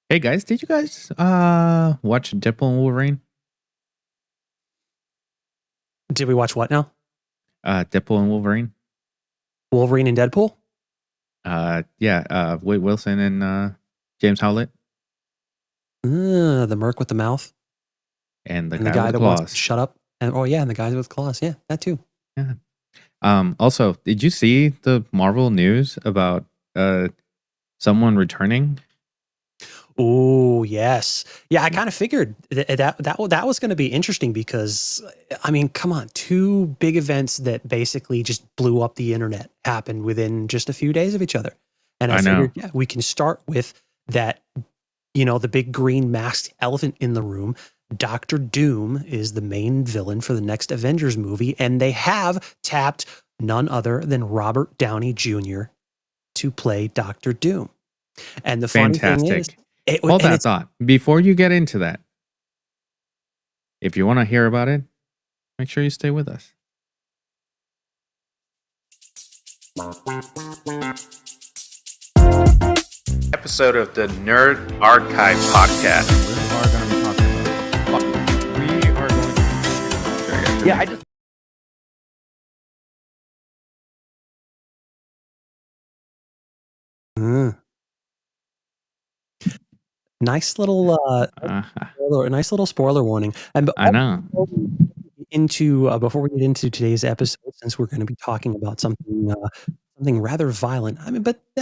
Hey guys, did you guys watch Deadpool and Wolverine? Did we watch what now? Deadpool and Wolverine. Wolverine and Deadpool? Yeah. Wade Wilson and James Howlett The merc with the mouth and the and the guy with guy the that wants to claws. shut up. And the guys with claws. Yeah, that too. Yeah. Also, did you see the Marvel news about someone returning? Oh, yes. Yeah, I kind of figured that was going to be interesting because, I mean, come on, two big events that basically just blew up the internet happened within just a few days of each other. And I I know. figured, yeah, we can start with that, the big green masked elephant in the room. Doctor Doom is the main villain for the next Avengers movie, and they have tapped none other than Robert Downey Jr. to play Doctor Doom. And the funny thing is, Fantastic. Hold and that it's thought. Before you get into that, if you want to hear about it, make sure you stay with us. Episode of the Nerd Archive Podcast. We are going to be talking about. We are going to. yeah, I just Mm. Nice little nice little spoiler warning. And I know. before we get into today's episode, since we're going to be talking about something rather violent. I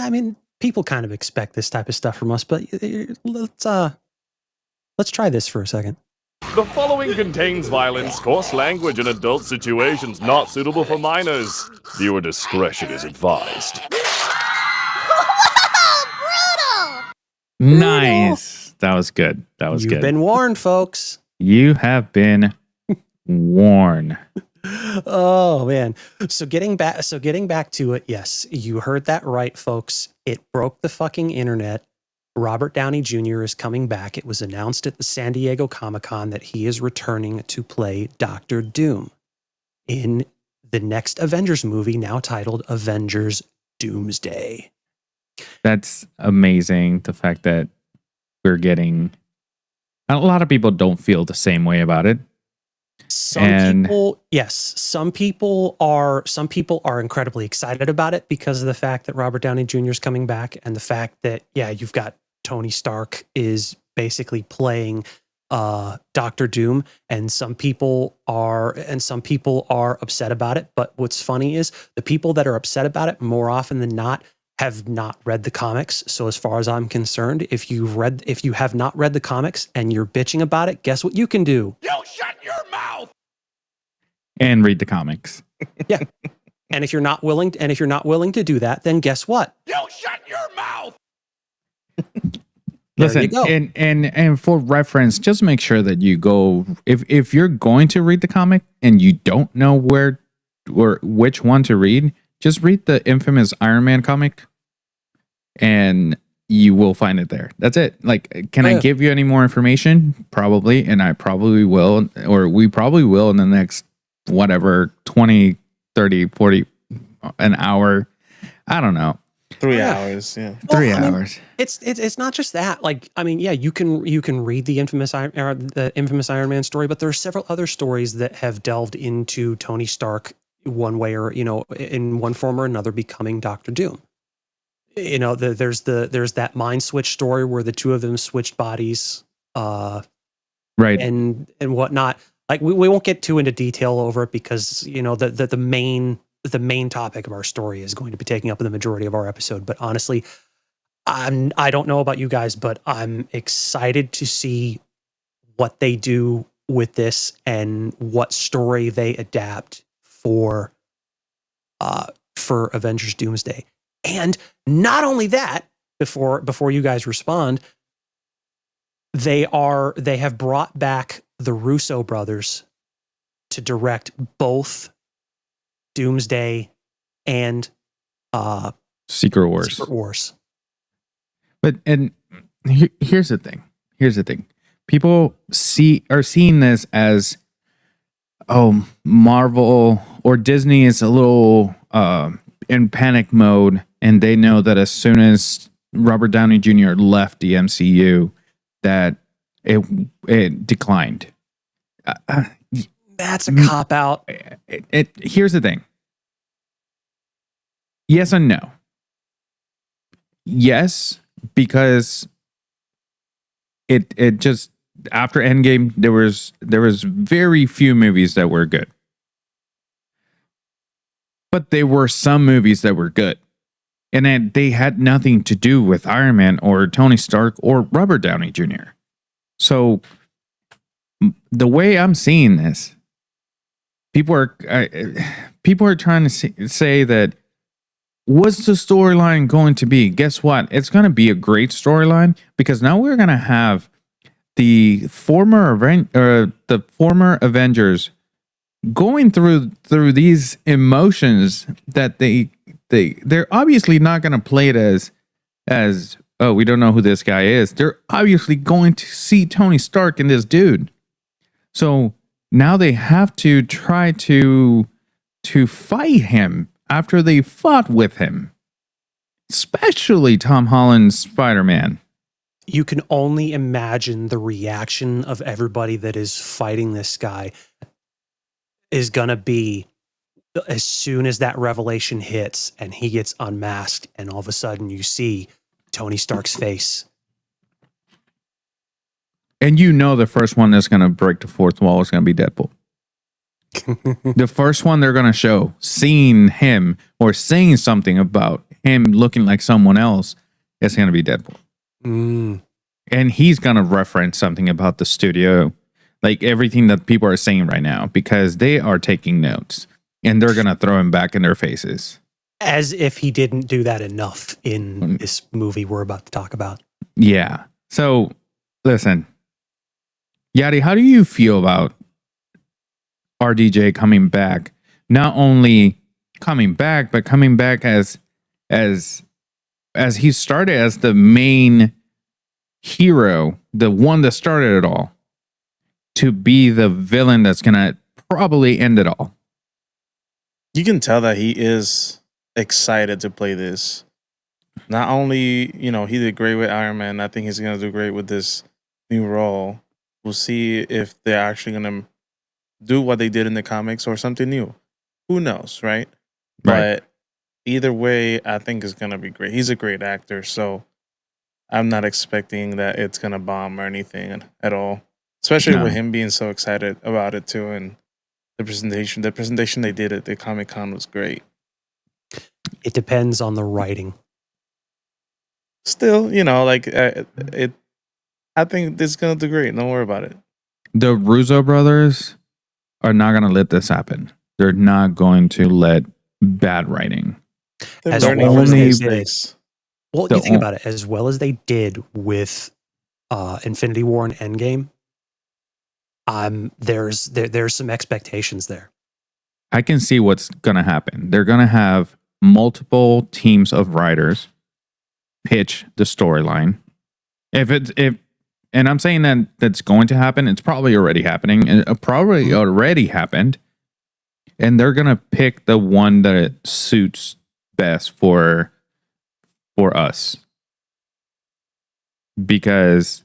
mean, people kind of expect this type of stuff from us, but let's try this for a second. The following contains violence, coarse language, and adult situations not suitable for minors. Viewer discretion is advised. Nice. That was good. That was You've good. been warned, folks. You have been warned. Oh man. So getting back to it, yes, you heard that right, folks. It broke the fucking internet. Robert Downey Jr. is coming back. It was announced at the San Diego Comic-Con that he is returning to play Doctor Doom in the next Avengers movie, now titled Avengers Doomsday. That's amazing. The fact that we're getting a lot of people don't feel the same way about it. Some people are incredibly excited about it because of the fact that Robert Downey Jr. is coming back and the fact that, yeah, you've got Tony Stark is basically playing Doctor Doom, and some people are upset about it. But what's funny is the people that are upset about it more often than not have not read the comics. So as far as I'm concerned, if you have not read the comics and you're bitching about it, guess what you can do? You shut your mouth! And read the comics. Yeah. And if you're not willing to do that, then guess what? You shut your mouth! Listen, you go. and for reference, just make sure that you go if you're going to read the comic and you don't know where or which one to read, just read the infamous Iron Man comic and you will find it there. That's it. Like, can I give you any more information? Probably, and I probably will, or we probably will in the next whatever 20, 30, 40 an hour. I don't know. 3 hours, yeah. Well, 3 I mean, hours. it's not just that. Like, I mean, yeah, you can read the infamous Iron Man story, but there are several other stories that have delved into Tony Stark one way or in one form or another becoming Doctor Doom. There's that mind switch story where the two of them switched bodies, Right. and whatnot. Like we won't get too into detail over it because the main topic of our story is going to be taking up the majority of our episode. But honestly, I don't know about you guys, but I'm excited to see what they do with this and what story they adapt for Avengers Doomsday. And not only that, before you guys respond, they have brought back the Russo brothers to direct both Doomsday and Secret Wars. But here's the thing. People are seeing this as, oh, Marvel or Disney is a little in panic mode, and they know that as soon as Robert Downey Jr. left the MCU, that it declined. That's a cop out. Here's the thing. Yes and no. Yes, because it just, after Endgame, there was very few movies that were good. But there were some movies that were good. And they had nothing to do with Iron Man or Tony Stark or Robert Downey Jr. So the way I'm seeing this, people are trying to say that, what's the storyline going to be? Guess what? It's going to be a great storyline, because now we're going to have the former Avengers going through these emotions that they're obviously not going to play it as oh, we don't know who this guy is. They're obviously going to see Tony Stark in this dude. So now they have to try to fight him after they fought with him. Especially Tom Holland's Spider-Man. You can only imagine the reaction of everybody that is fighting this guy is going to be, as soon as that revelation hits and he gets unmasked and all of a sudden you see Tony Stark's face. And you know the first one that's going to break the fourth wall is going to be Deadpool. The first one they're going to show, seeing him or saying something about him looking like someone else, is going to be Deadpool. And he's going to reference something about the studio, like everything that people are saying right now, because they are taking notes and they're going to throw him back in their faces. As if he didn't do that enough in this movie we're about to talk about. Yeah. So, listen, Yadi, how do you feel about RDJ coming back? Not only coming back, but coming back as he started as the main hero, the one that started it all, to be the villain that's gonna probably end it all. You can tell that he is excited to play this. Not only, he did great with Iron Man, I think he's gonna do great with this new role. We'll see if they're actually gonna do what they did in the comics or something new. Who knows, right? But either way, I think it's gonna be great. He's a great actor, so I'm not expecting that it's gonna bomb or anything at all. Especially with him being so excited about it too, and the presentation they did at the Comic-Con was great. It depends on the writing. Still, I think this is gonna do great. Don't worry about it. The Russo brothers are not going to let this happen. They're not going to let bad writing. They're As learning well from as their they mistakes. Well, you think about it, as well as they did with Infinity War and Endgame, there's some expectations there. I can see what's going to happen. They're going to have multiple teams of writers pitch the storyline. And I'm saying that that's going to happen. It's probably already happening. It probably already happened. And they're going to pick the one that it suits best for us. Because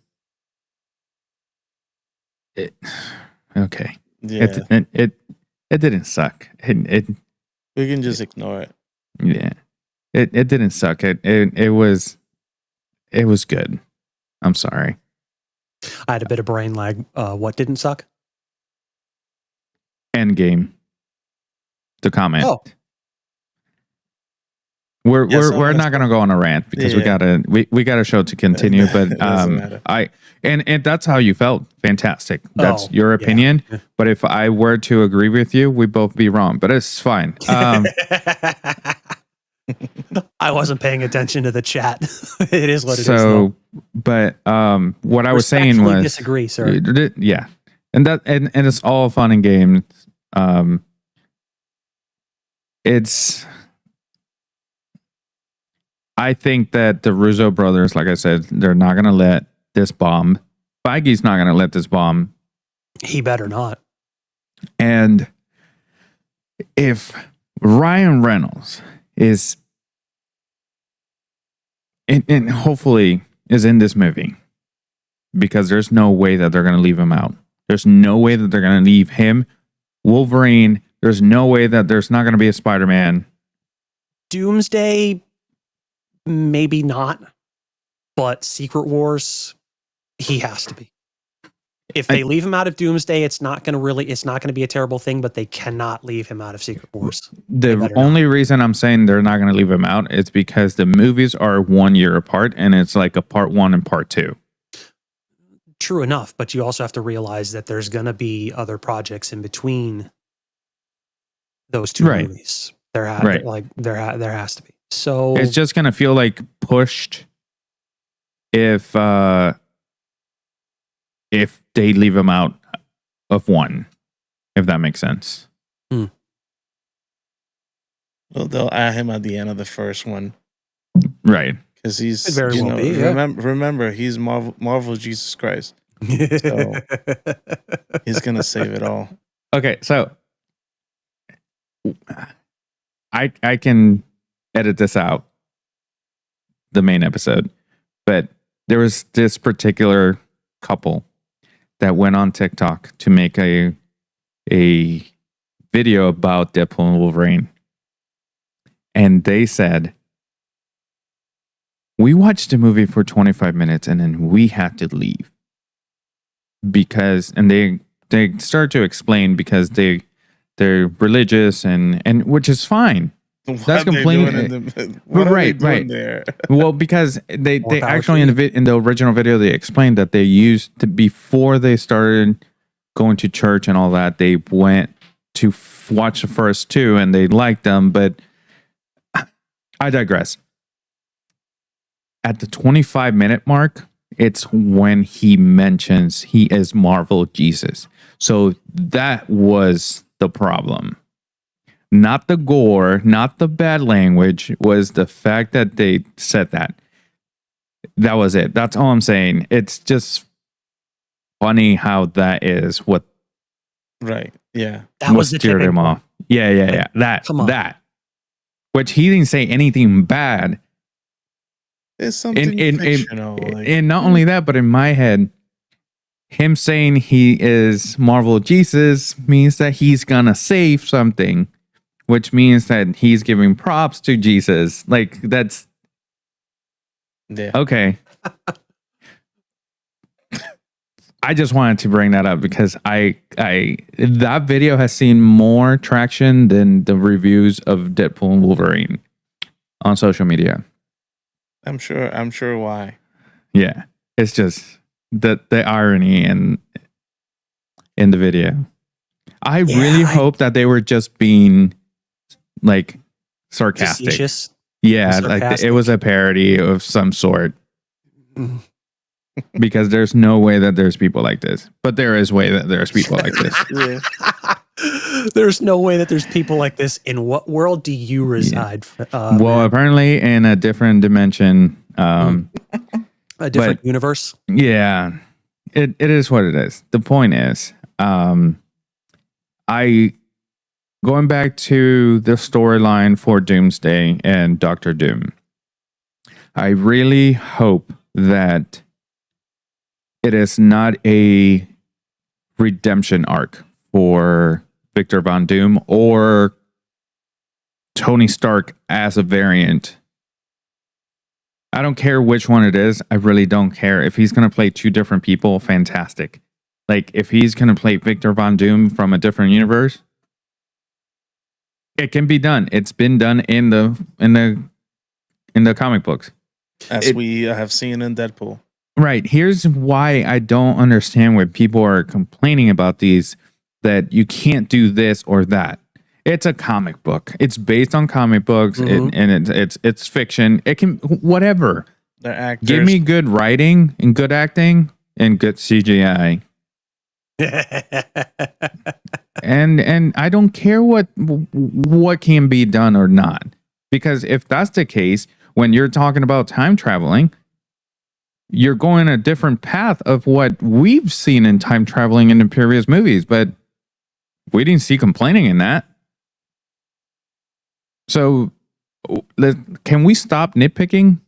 okay. Yeah. It didn't suck. We can just ignore it. Yeah. It didn't suck. It was good. I'm sorry. I had a bit of brain lag. What didn't suck? Endgame. The comment. Oh. We're not gonna go on a rant because we gotta show to continue. But and that's how you felt. Fantastic. That's your opinion. Yeah. But if I were to agree with you, we'd both be wrong. But it's fine. I wasn't paying attention to the chat. It is what it is. So, but what I was saying was disagree, sir. Yeah, and it's all fun and games. I think that the Russo brothers, like I said, they're not going to let this bomb. Feige's not going to let this bomb. He better not. And if Ryan Reynolds is and hopefully is in this movie, because there's no way that they're going to leave him out. There's no way that they're going to leave him, Wolverine. There's no way that there's not going to be a Spider-Man. Doomsday, maybe not, but Secret Wars, he has to be. If they leave him out of Doomsday, it's not going to be a terrible thing, but they cannot leave him out of Secret Wars. The only reason I'm saying they're not going to leave him out is because the movies are 1 year apart, and it's like a part 1 and part 2. True enough, but you also have to realize that there's going to be other projects in between those two movies. There has to be. So it's just going to feel like pushed if they leave him out of one, if that makes sense. Well, they'll add him at the end of the first one, right? Because he's very well be, yeah. remember he's Marvel Jesus Christ, so he's gonna save it all. Okay, so I can edit this out, the main episode, but there was this particular couple that went on TikTok to make a video about Deadpool and Wolverine. And they said, we watched the movie for 25 minutes and then we had to leave. Because, and they started to explain because they're religious and which is fine. That's completely right. There? Well, because they actually in the original video they explained that they used to, before they started going to church and all that, they went to watch the first two and they liked them. But I digress. At the 25-minute mark, it's when he mentions he is Marvel Jesus. So that was the problem. Not the gore, not the bad language, was the fact that they said that. That was it. That's all I'm saying. It's just funny how that is what. Right. Yeah. That was the steered him off. Yeah. That. Which he didn't say anything bad. It's something fictional. And not only that, but in my head, him saying he is Marvel Jesus means that he's gonna save something. Which means that he's giving props to Jesus. Like, that's... Yeah. Okay. I just wanted to bring that up because that video has seen more traction than the reviews of Deadpool and Wolverine on social media. I'm sure why. Yeah. It's just the irony in the video. I really hope that they were just being... like sarcastic. Facetious. Yeah, like it was a parody of some sort. Because there's no way that there's people like this. But there is way that there's people like this. Yeah. There's no way that there's people like this. In what world do you reside? Well, man? apparently in a different dimension. A different universe? Yeah. It is what it is. The point is, going back to the storyline for Doomsday and Doctor Doom, I really hope that it is not a redemption arc for Victor Von Doom or Tony Stark as a variant. I don't care which one it is. I really don't care. If he's going to play two different people, fantastic. Like, if he's going to play Victor Von Doom from a different universe, it can be done. It's been done in the comic books, as we have seen in Deadpool. Right. Here's why I don't understand when people are complaining about these, that you can't do this or that. It's a comic book. It's based on comic books, and it's fiction. It can whatever. They're actors. Give me good writing and good acting and good CGI. and I don't care what can be done or not, because if that's the case, when you're talking about time traveling, you're going a different path of what we've seen in time traveling in the previous movies, but we didn't see complaining in that. So can we stop nitpicking?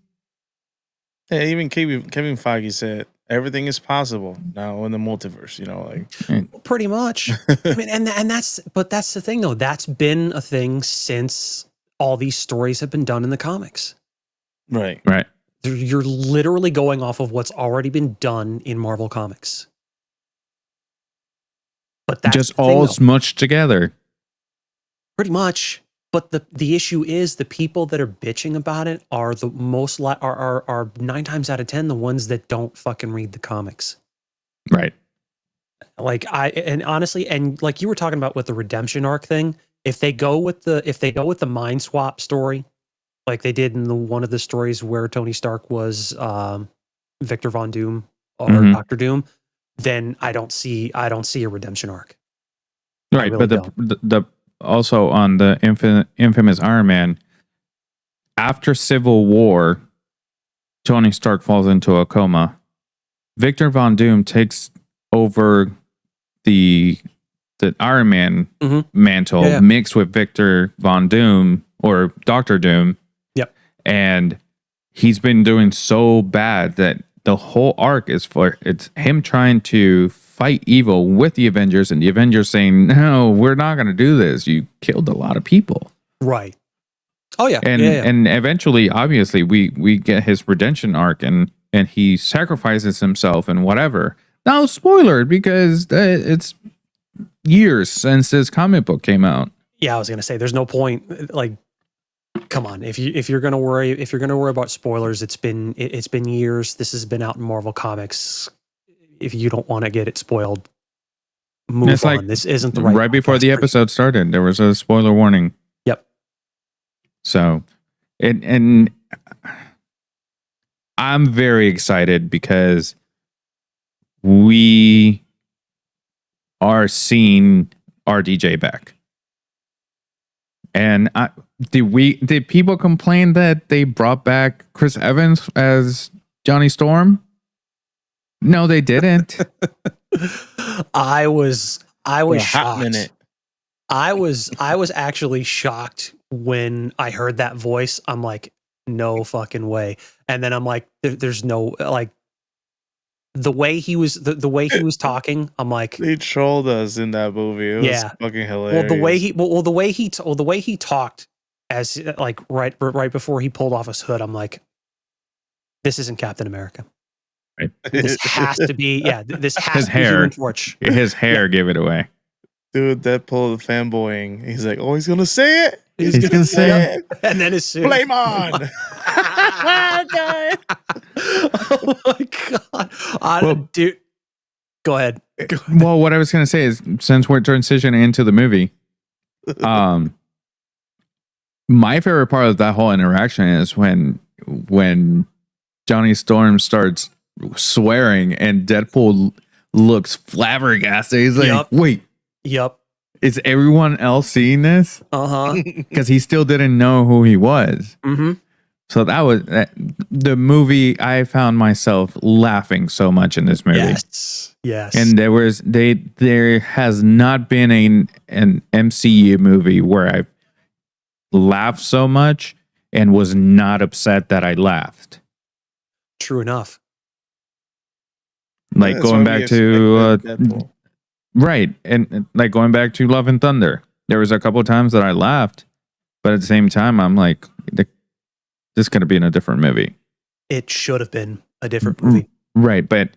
Yeah, even Kevin Feige said everything is possible now in the multiverse. You know, like Pretty much. I mean, and that's the thing though. That's been a thing since all these stories have been done in the comics. right. You're literally going off of what's already been done in Marvel Comics. But that's Just the thing, all though. smushed together. Pretty much. But the issue is the people that are bitching about it are the most are 9 times out of 10 the ones that don't fucking read the comics. Right. Like honestly, and like you were talking about with the redemption arc thing, if they go with the mind swap story, like they did in one of the stories where Tony Stark was Victor Von Doom or Doctor Doom, then I don't see a redemption arc. Right, really but the also on the infamous Iron Man, after Civil War, Tony Stark falls into a coma. Victor Von Doom takes over the Iron Man mantle, mixed with Victor Von Doom or Doctor Doom. Yep. And he's been doing so bad that the whole arc is it's him trying to fight evil with the Avengers, and the Avengers saying, "No, we're not going to do this. You killed a lot of people." Right. Oh yeah. And eventually, obviously, we get his redemption arc, and he sacrifices himself and whatever. Now, spoiler, because it's years since this comic book came out. Yeah, I was gonna say there's no point. Like, come on, if you're gonna worry about spoilers, it's been years. This has been out in Marvel Comics. If you don't want to get it spoiled, move on. This isn't the right before the episode started, there was a spoiler warning. Yep. So, and I'm very excited because we are seeing RDJ back. And did people complain that they brought back Chris Evans as Johnny Storm? No, they didn't. I was Hot shocked. minute. I was actually shocked when I heard that voice. I'm like, no fucking way. And then I'm like, there's no, like, the way he was the way he was talking, I'm like, They trolled us in that movie. It was fucking hilarious. Well, the way he talked as like right before he pulled off his hood, I'm like, this isn't Captain America. Right. This has to be, this has his to be hair. Human Torch. His hair gave it away. Dude, Deadpool fanboying. He's like, oh, he's gonna say it. He's gonna say it. And then as soon Flame on. oh my god. Dude, go ahead. Well, what I was going to say is, since we're transitioning into the movie, my favorite part of that whole interaction is when Johnny Storm starts swearing and Deadpool looks flabbergasted. He's like, wait. Yep. Is everyone else seeing this? Because he still didn't know who he was. Mm-hmm. So that was the movie. I found myself laughing so much in this movie. Yes. And there has not been an MCU movie where I laughed so much and was not upset that I laughed. True enough. Like going back to right, and like going back to Love and Thunder. There was a couple of times that I laughed, but at the same time, I'm like, this could have been a different movie. It should have been a different movie. Right, but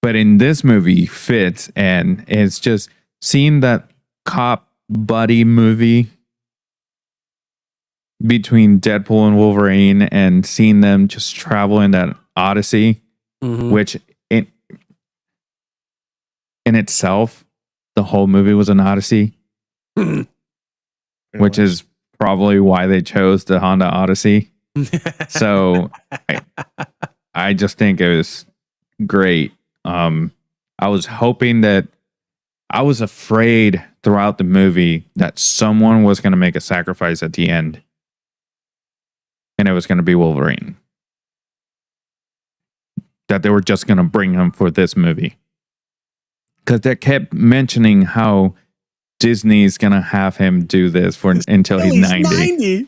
in this movie fits, and it's just seeing that cop buddy movie between Deadpool and Wolverine and seeing them just travel in that Odyssey, which in itself, the whole movie was an Odyssey, which is probably why they chose the Honda Odyssey. So I just think it was great. I was hoping that I was afraid throughout the movie that someone was going to make a sacrifice at the end, and it was going to be Wolverine. That they were just going to bring him for this movie. Because they kept mentioning how Disney's going to have him do this until he's 90.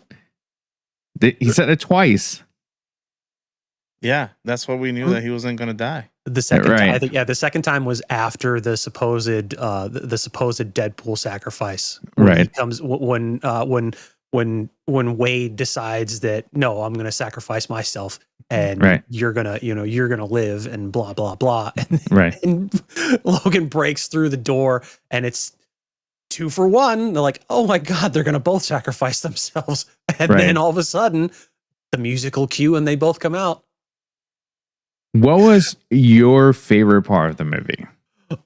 He said it twice. Yeah, that's what we knew, that he wasn't gonna die. The second time, I Right. think, the second time was after the supposed the supposed Deadpool sacrifice. When he Right. comes when Wade decides that, no, I'm going to sacrifice myself, and Right. you're gonna live, and blah blah blah, Right. and Logan breaks through the door, and it's 2 for 1. They're like, oh my god, they're gonna both sacrifice themselves, and Right. then all of a sudden, the musical cue, and they both come out. What was your favorite part of the movie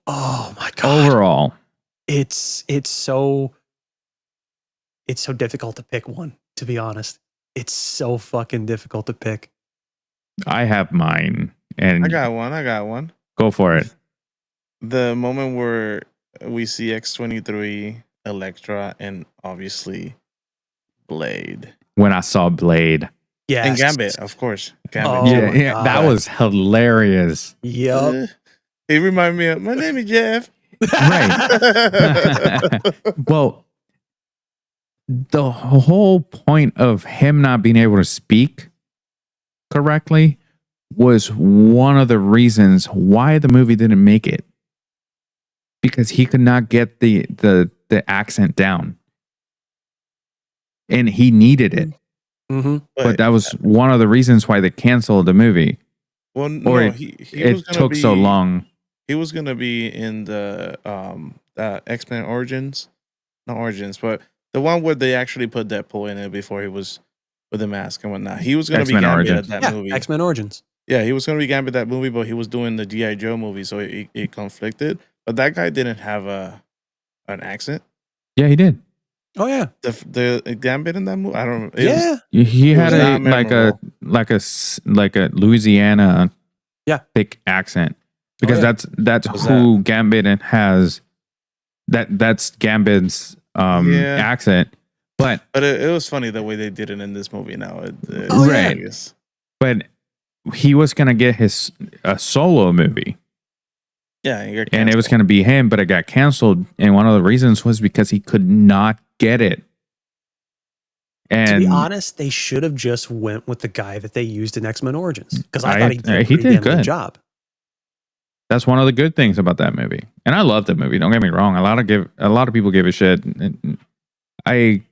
Oh my god! overall? It's so difficult to pick one, to be honest. It's so fucking difficult to pick. I have mine, and I got one. go for it. The moment where we see X-23, Elektra, and obviously Blade. When I saw Blade, Yeah. And Gambit, of course. Gambit. Oh yeah, my yeah, God. that was hilarious. Yep. He reminded me of, my name is Jeff. Right. Well, the whole point of him not being able to speak correctly was one of the reasons why the movie didn't make it, because he could not get the accent down, and he needed it. Mm-hmm. But that was one of the reasons why they canceled the movie, well, or no, it, he it was gonna took be, so long. He was gonna be in the X-Men Origins, not Origins, but the one where they actually put Deadpool in it before he was with the mask and whatnot. He was gonna X-Men be Gambit Origins. at that Yeah, movie. X-Men Origins. Yeah, he was gonna be Gambit that movie, but he was doing the G.I. Joe movie, so it conflicted. But that guy didn't have an accent. Yeah, he did. Oh yeah. The Gambit in that movie, I don't. Yeah. He It had was a not like a Louisiana thick accent, because yeah. that's Was who Gambit has. That's Gambit's Yeah. accent, but it was funny the way they did it in this movie. Now, Oh, yeah. Right. but he was gonna get a solo movie, Yeah, and it was gonna be him, but it got canceled, and one of the reasons was because he could not get it. And To be honest, they should have just went with the guy that they used in X-Men Origins, because I thought he did a he pretty did damn good good. job. That's one of the good things about that movie, and I love the movie. Don't get me wrong. A lot of people give a shit. I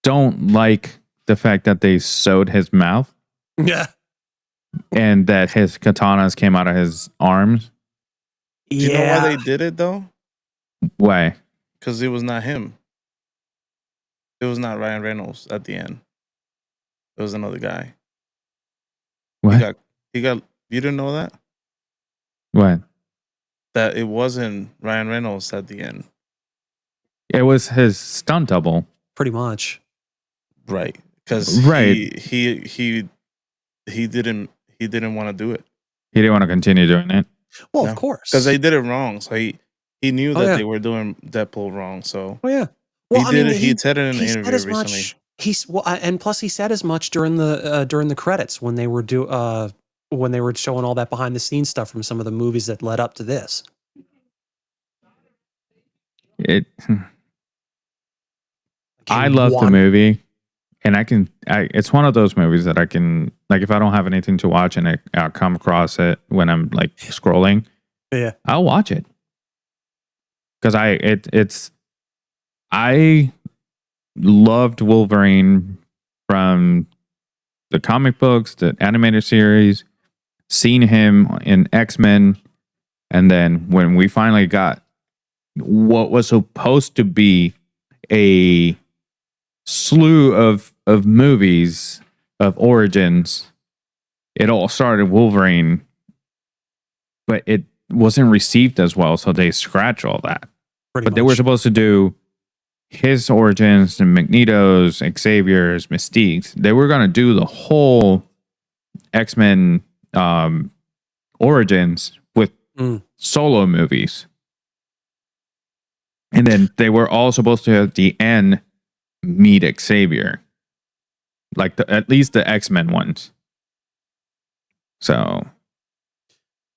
don't like the fact that they sewed his mouth Yeah. and that his katanas came out of his arms. Do you know why they did it though? Why? Because it was not him. It was not Ryan Reynolds at the end. It was another guy. What? He got. You didn't know that? What? That it wasn't Ryan Reynolds at the end. It was his stunt double. Pretty much. Right. Because Right. he didn't want to do it. He didn't want to continue doing it. Well, No. of course. Because they did it wrong. So he knew Oh, that yeah. they were doing Deadpool wrong. So Oh yeah. Well, he I did mean, it. He said it in an he said interview as recently. much. And plus he said as much during the credits when they were showing all that behind the scenes stuff from some of the movies that led up to this. I love the movie, and it's one of those movies that I can, like, if I don't have anything to watch and I'll come across it when I'm like scrolling, Yeah. I'll watch it. Because I loved Wolverine from the comic books, the animated series, seen him in X-Men, and then when we finally got what was supposed to be a slew of movies of origins, it all started Wolverine, but it wasn't received as well, so they scratched all that. Pretty They were supposed to do his origins and Magneto's, Xavier's, Mystique's. They were going to do the whole X-Men origins with solo movies. And then they were all supposed to at the end meet Xavier. Like at least the X-Men ones. So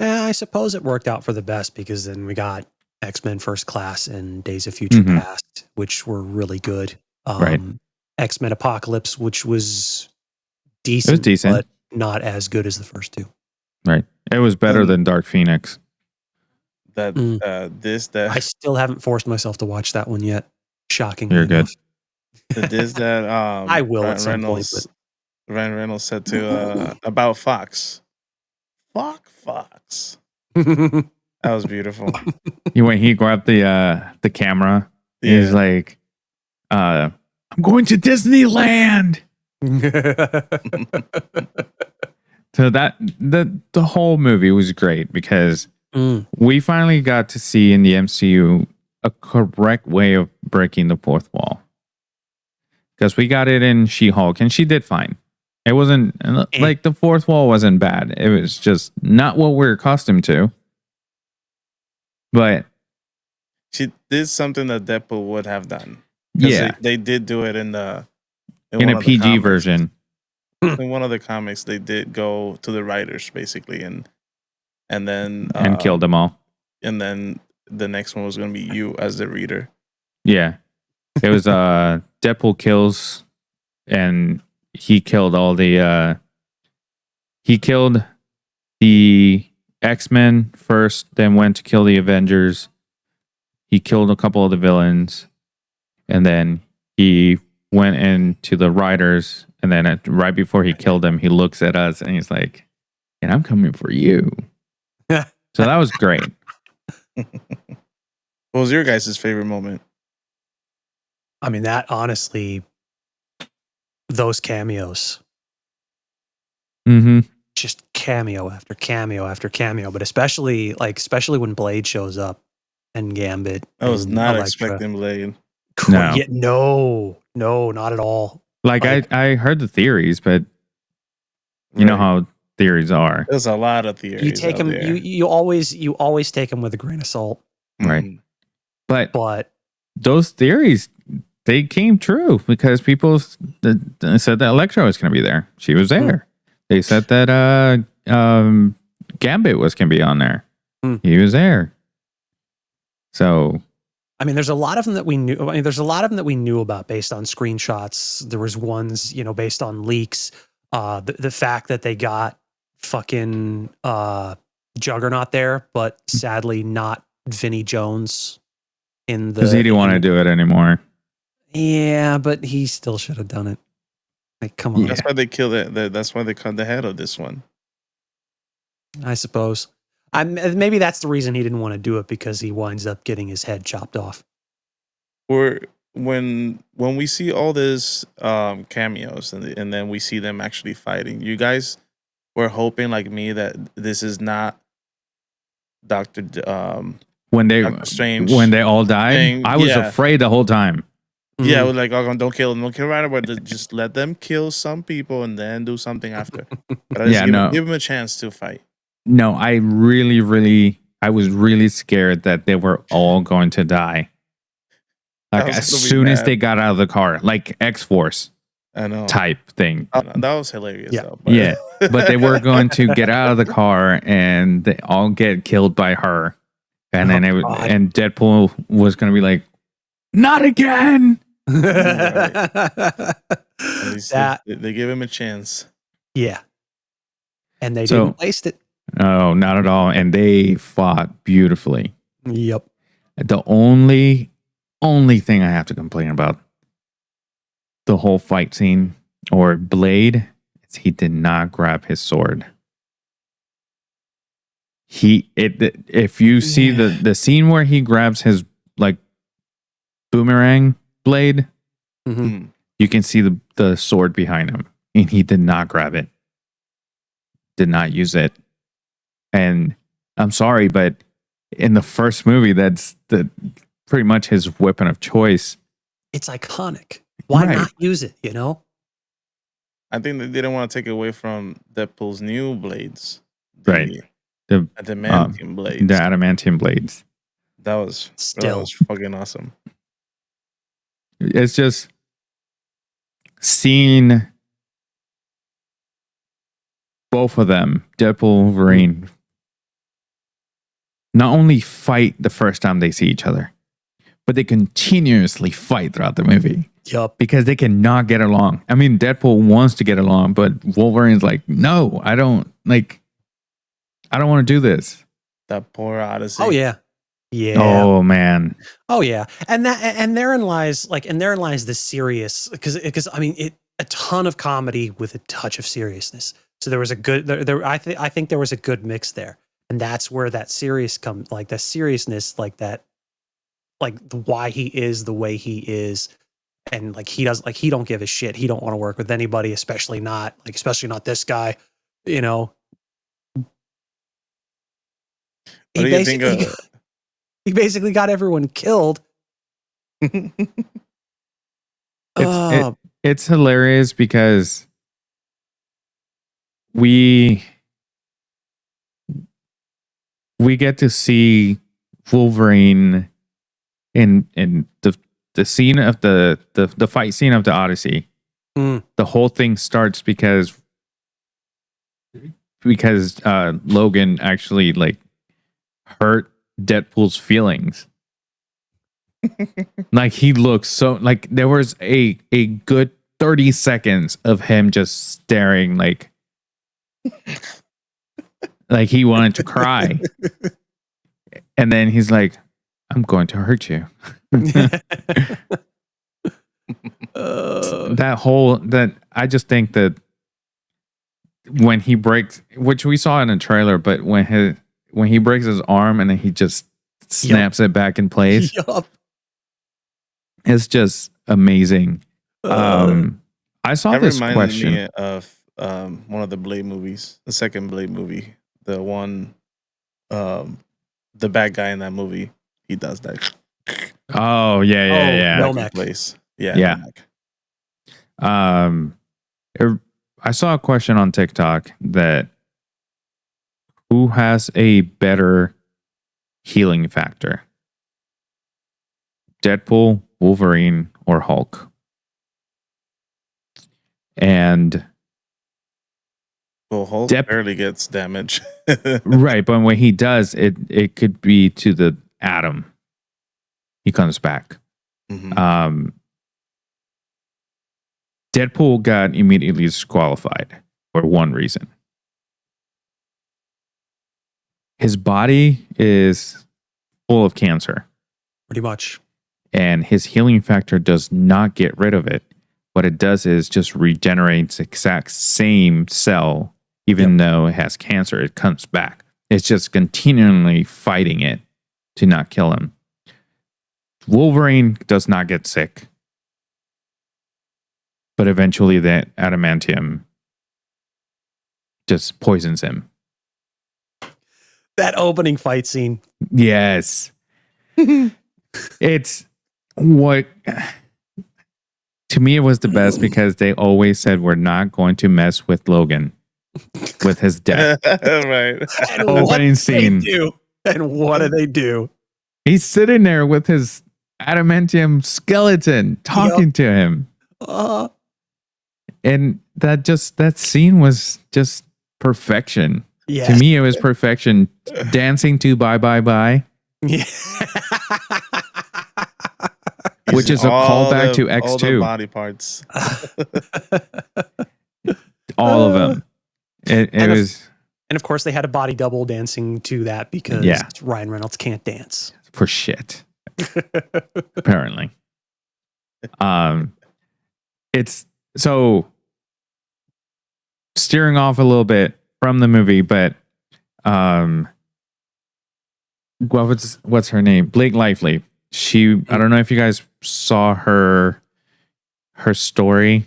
Yeah, I suppose it worked out for the best, because then we got X-Men First Class and Days of Future Past, which were really good. Right. X-Men Apocalypse, which was decent. It was decent. But not as good as the first two. Right. It was better than Dark Phoenix. That I still haven't forced myself to watch that one yet. Shockingly You're good. enough. I will at some point. But Ryan Reynolds said to about Fox. Fox. That was beautiful. When he grabbed the camera, he's like, I'm going to Disneyland. So that the whole movie was great because we finally got to see in the MCU a correct way of breaking the fourth wall. Because we got it in She-Hulk and she did fine. It wasn't like the fourth wall wasn't bad. It was just not what we're accustomed to. But she did something that Deadpool would have done. Yeah. They did do it in a PG version. In one of the comics, they did go to the writers basically and then killed them all. And then the next one was going to be you as the reader. Yeah, it was Deadpool kills, and he killed all the. He killed the X-Men first, then went to kill the Avengers. He killed a couple of the villains, and then he went into the writers. And then right before he killed them, he looks at us and he's like, and I'm coming for you. So that was great. What was your guys' favorite moment? I mean, that honestly, those cameos. Mm-hmm. Just cameo after cameo after cameo. But especially when Blade shows up and Gambit. I was not Elektra. expecting Blade. No. Yeah, no, not at all. Like I heard the theories, but you know how theories are. There's a lot of theories. You take them. You always take them with a grain of salt. Right. But But those theories, they came true because people said that Elektra was going to be there. She was there. They said that Gambit was going to be on there. He was there. So, I mean, there's a lot of them that we knew. I mean, there's a lot of them that we knew about based on screenshots. There was ones, based on leaks. The fact that they got fucking Juggernaut there, but sadly not Vinnie Jones in the. Because he didn't want to do it anymore. Yeah, but he still should have done it. Like, come on. That's why they killed it. That's why they cut the head of this one. I suppose. Maybe that's the reason he didn't want to do it, because he winds up getting his head chopped off. Or when we see all this cameos and then we see them actually fighting, you guys were hoping like me that this is not Doctor Strange when they all died. I was afraid the whole time. Yeah, I was like, oh, don't kill them, right away. Just let them kill some people and then do something after. But give them a chance to fight. No, I was really scared that they were all going to die. Like as soon as they got out of the car, like X-Force type thing. That was hilarious. Yeah, though, but they were going to get out of the car and they all get killed by her. And then and Deadpool was going to be like, not again. That they give him a chance. Yeah. And they didn't waste it. No, not at all. And they fought beautifully. Yep. The only thing I have to complain about the whole fight scene or Blade is he did not grab his sword. If you see the scene where he grabs his like boomerang blade, you can see the sword behind him, and he did not grab it. Did not use it. And I'm sorry, but in the first movie, that's pretty much his weapon of choice. It's iconic. Why not use it, I think they didn't want to take away from Deadpool's new blades. The adamantium blades. The adamantium blades. That was fucking awesome. It's just seeing both of them, Deadpool and Wolverine, not only fight the first time they see each other, but they continuously fight throughout the movie. Yup. because they cannot get along. I mean, Deadpool wants to get along, but Wolverine's like, no, I don't want to do this. That poor Odyssey. Oh yeah. Yeah. Oh man. Oh yeah. And therein lies the serious because I mean a ton of comedy with a touch of seriousness. So there was a good I think there was a good mix there. And that's where that serious comes, like the seriousness, like that, like why he is the way he is. And like he don't give a shit. He don't want to work with anybody, especially not this guy, you know. What do you think of He basically got everyone killed. It's hilarious because we get to see Wolverine in the scene of the fight scene of the Odyssey. Mm. The whole thing starts because Logan actually like hurt Deadpool's feelings. Like he looks so like there was a good 30 seconds of him just staring like he wanted to cry. And then he's like, I'm going to hurt you. I just think that when he breaks, which we saw in a trailer, but when he breaks his arm and then he just snaps it back in place. Yup. It's just amazing. I saw That this reminded question. me of one of the Blade movies, the second Blade movie, the one, the bad guy in that movie. He does that. Oh yeah. Melmac. Place. Yeah. Yeah. I saw a question on TikTok that who has a better healing factor? Deadpool, Wolverine, or Hulk? And Well, Hulk barely gets damage. right, but when he does, it could be to the atom. He comes back. Mm-hmm. Deadpool got immediately disqualified for one reason. His body is full of cancer. Pretty much. And his healing factor does not get rid of it. What it does is just regenerates the exact same cell, even though it has cancer, it comes back. It's just continually fighting it to not kill him. Wolverine does not get sick. But eventually that adamantium just poisons him. That opening fight scene. Yes. It's what... To me, it was the best because they always said we're not going to mess with Logan with his death. Right. Opening scene. And what do they do? He's sitting there with his adamantium skeleton talking to him. And that scene was just perfection. Yeah. To me, it was perfection. Dancing to Bye Bye Bye. Yeah. Which is a callback to X2. All the body parts. All of them. It was... And of course, they had a body double dancing to that because Ryan Reynolds can't dance. For shit. Apparently. It's so steering off a little bit from the movie, but what's her name? Blake Lively. I don't know if you guys saw her story.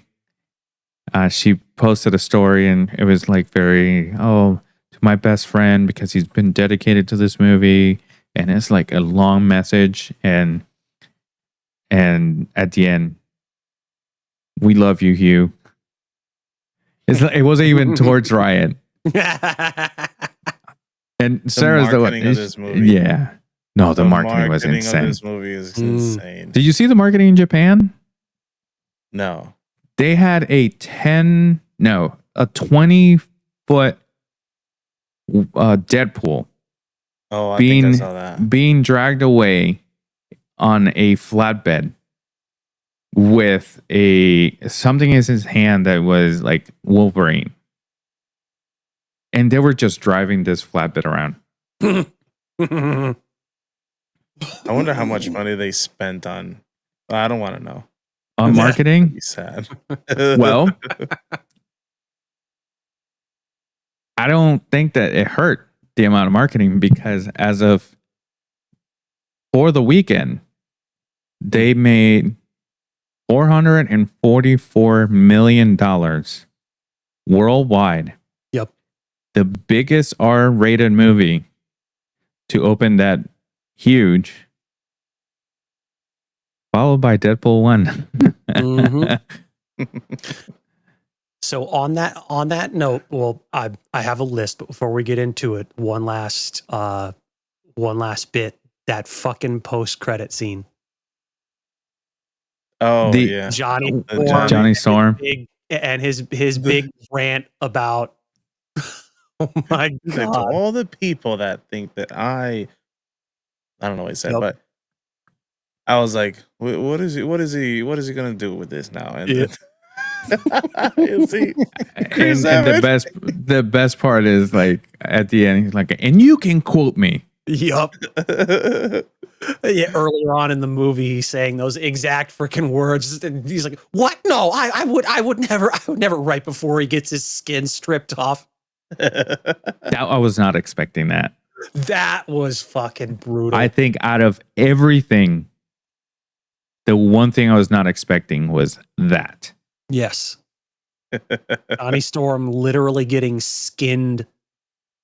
She posted a story and it was like to my best friend because he's been dedicated to this movie, and it's like a long message and at the end, we love you, Hugh. It wasn't even towards Ryan. And Sarah's the one. Of this movie. Yeah. No, the marketing was insane. Of this movie is insane. Did you see the marketing in Japan? No. They had a 20-foot Deadpool. Oh, I think I saw that. Being dragged away on a flatbed with something in his hand that was like Wolverine. And they were just driving this flatbed around. I wonder how much money they spent on. I don't want to know. On marketing? Be sad. Well, I don't think that it hurt the amount of marketing because as of for the weekend, they made $444 million worldwide. Yep. The biggest R-rated movie to open that huge, followed by Deadpool 1. So on that note, well, I have a list, but before we get into it, one last bit, that fucking post-credit scene. Oh yeah, Johnny Storm and his big rant about oh my god, to all the people that think that I don't know what he said, but I was like, what is he gonna do with this now? And yeah. and the best part is like at the end he's like, and you can quote me. Yup. Yeah, earlier on in the movie, he's saying those exact freaking words, and he's like, "What? No, I would never right before he gets his skin stripped off." I was not expecting that. That was fucking brutal. I think out of everything, the one thing I was not expecting was that. Yes. Johnny Storm literally getting skinned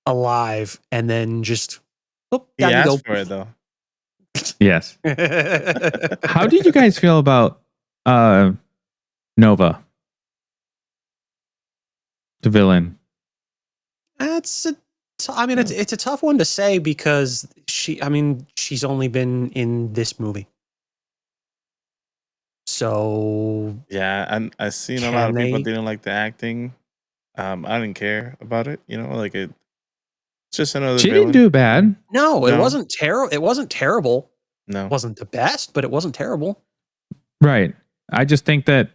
alive and then just he asked for it though. Yes. How did you guys feel about Nova, the villain? It's a tough one to say because she's only been in this movie. So yeah, and I've seen a lot of people didn't like the acting. I didn't care about it. Like it's just another. She didn't do bad. No, it wasn't terrible. It wasn't terrible. No, it wasn't the best, but it wasn't terrible. Right. I just think that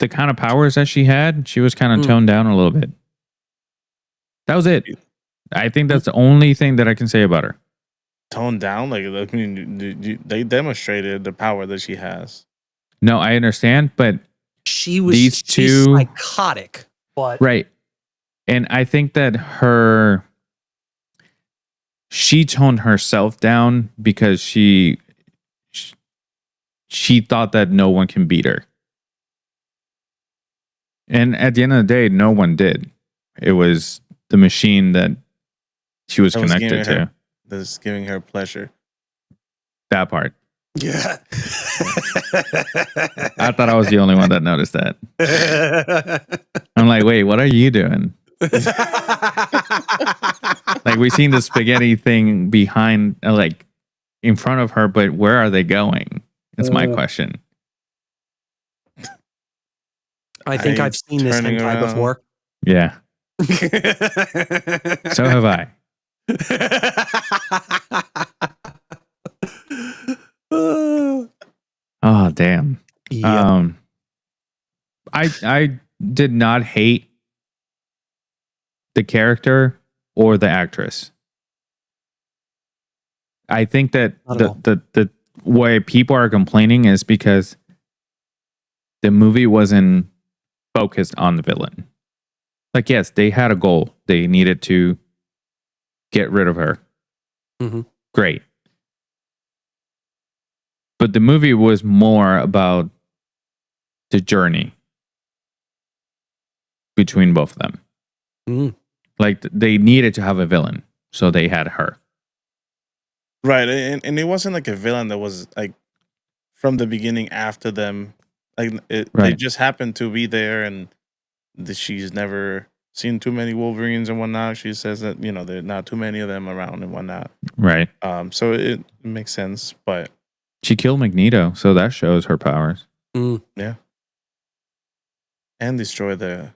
the kind of powers that she had, she was kind of toned down a little bit. That was it. I think that's the only thing that I can say about her. Toned down? Like, I mean, they demonstrated the power that she has. No, I understand, but she's psychotic. But right. And I think that she toned herself down because she thought that no one can beat her. And at the end of the day, no one did. It was the machine that she was connected to. That's giving her pleasure. That part. Yeah. I thought I was the only one that noticed that. I'm like, wait, what are you doing? Like, we seen the spaghetti thing behind, like, in front of her, but where are they going? That's my question. I think I've seen this hentai before. Yeah. So have I. Oh, damn. Yep. I did not hate the character or the actress. I think that the way people are complaining is because the movie wasn't focused on the villain. Like, yes, they had a goal. They needed to get rid of her. Mm-hmm. Great. But the movie was more about the journey between both of them. Mm. Like, they needed to have a villain, so they had her. Right, and it wasn't like a villain that was like from the beginning after them. Like they just happened to be there, and she's never seen too many Wolverines and whatnot. She says that there are not too many of them around and whatnot. Right. So it makes sense, but she killed Magneto, so that shows her powers. Mm. Yeah, and destroy the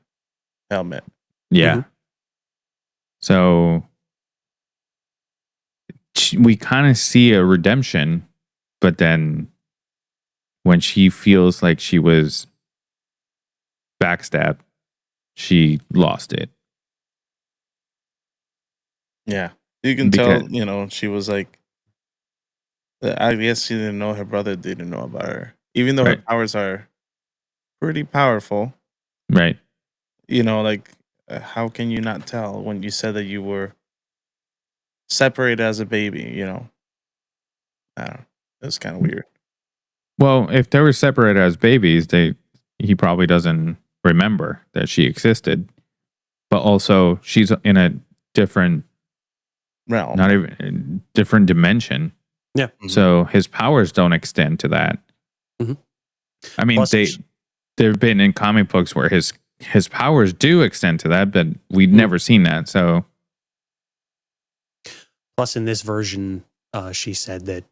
helmet. Yeah. Mm-hmm. So we kind of see a redemption, but then when she feels like she was backstabbed, she lost it. Yeah. You can Because- tell, she was like, I guess she didn't know her brother didn't know about her. Even though her Right. powers are pretty powerful, Right. how can you not tell when you said that you were separated as a baby, I don't know. It's kind of weird. Well, if they were separated as babies, he probably doesn't remember that she existed. But also, she's in a different Realm. not even different dimension. Yeah. Mhm. So his powers don't extend to that. Mhm. I mean, Plus, there've been in comic books where his powers do extend to that, but we've never seen that. So plus, in this version, she said that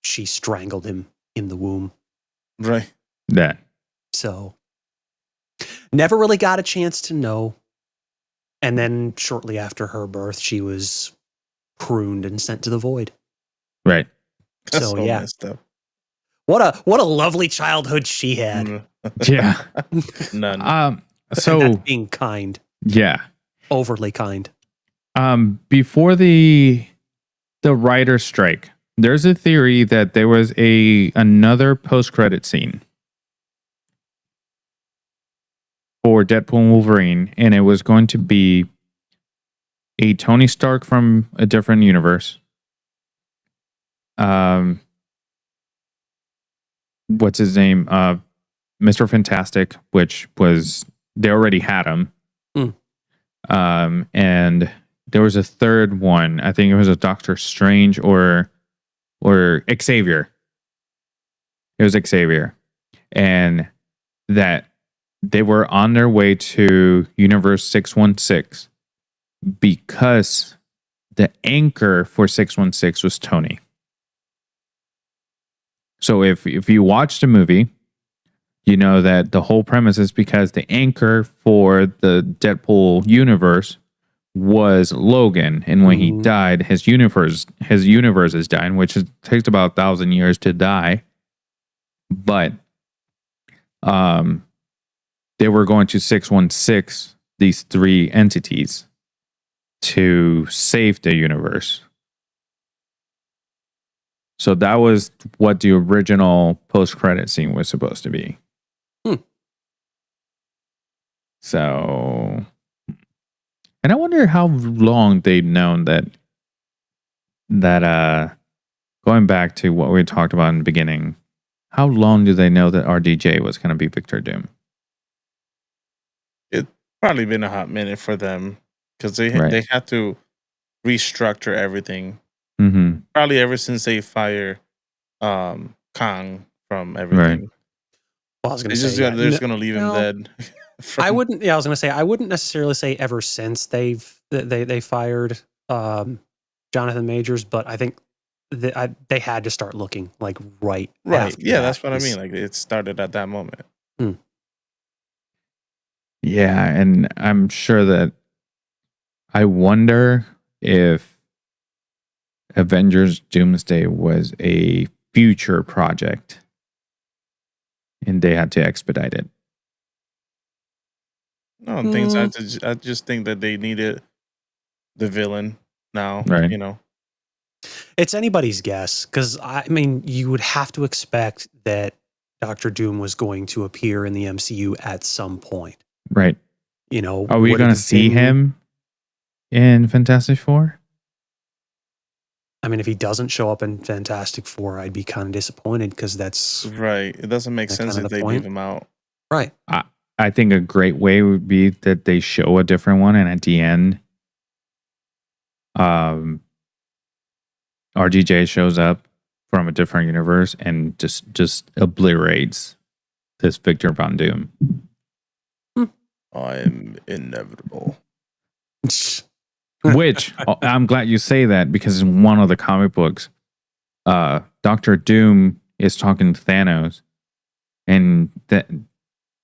she strangled him in the womb. Right. that So never really got a chance to know. And then shortly after her birth, she was pruned and sent to the void. right. That's So so yeah, messed up. what a lovely childhood she had. Yeah. None. So That's being kind, yeah. overly kind. Before the writer strike, there's a theory that there was another post-credit scene for Deadpool and Wolverine, and it was going to be a Tony Stark from a different universe. What's his name? Mr. Fantastic, which was they already had him. And there was a third one. I think it was a Doctor Strange or Xavier. It was Xavier, and that they were on their way to Universe 616 because the anchor for 616 was Tony. So if you watch the movie, you know that the whole premise is because the anchor for the Deadpool universe was Logan, and when he died, his universe is dying, which takes about 1,000 years to die. But they were going to 616, these three entities, to save the universe. So that was what the original post-credit scene was supposed to be. So, and I wonder how long they'd known that going back to what we talked about in the beginning, how long do they know that RDJ was going to be Victor Doom? It's probably been a hot minute for them because they had to restructure everything. Mm-hmm. Probably ever since they fired Kang from everything. Well, I was going to They're say just going to leave him dead. I wouldn't. Yeah, I was going to say I wouldn't necessarily say ever since they fired Jonathan Majors, but I think they had to start looking like right. Right. Yeah, that. that's what I mean. Like it started at that moment. Yeah, and I'm sure that I wonder if Avengers Doomsday was a future project and they had to expedite it. No, things. I just think that they needed the villain now. Right. It's anybody's guess because I mean, you would have to expect that Doctor Doom was going to appear in the MCU at some point. Right. Are we going to see him in Fantastic Four? I mean, if he doesn't show up in Fantastic Four, I'd be kind of disappointed because that's right. It doesn't make sense if they leave him out. Right. I think a great way would be that they show a different one, and at the end, RDJ shows up from a different universe and just obliterates this Victor Von Doom. I'm inevitable. Which I'm glad you say that because in one of the comic books, Doctor Doom is talking to Thanos, and that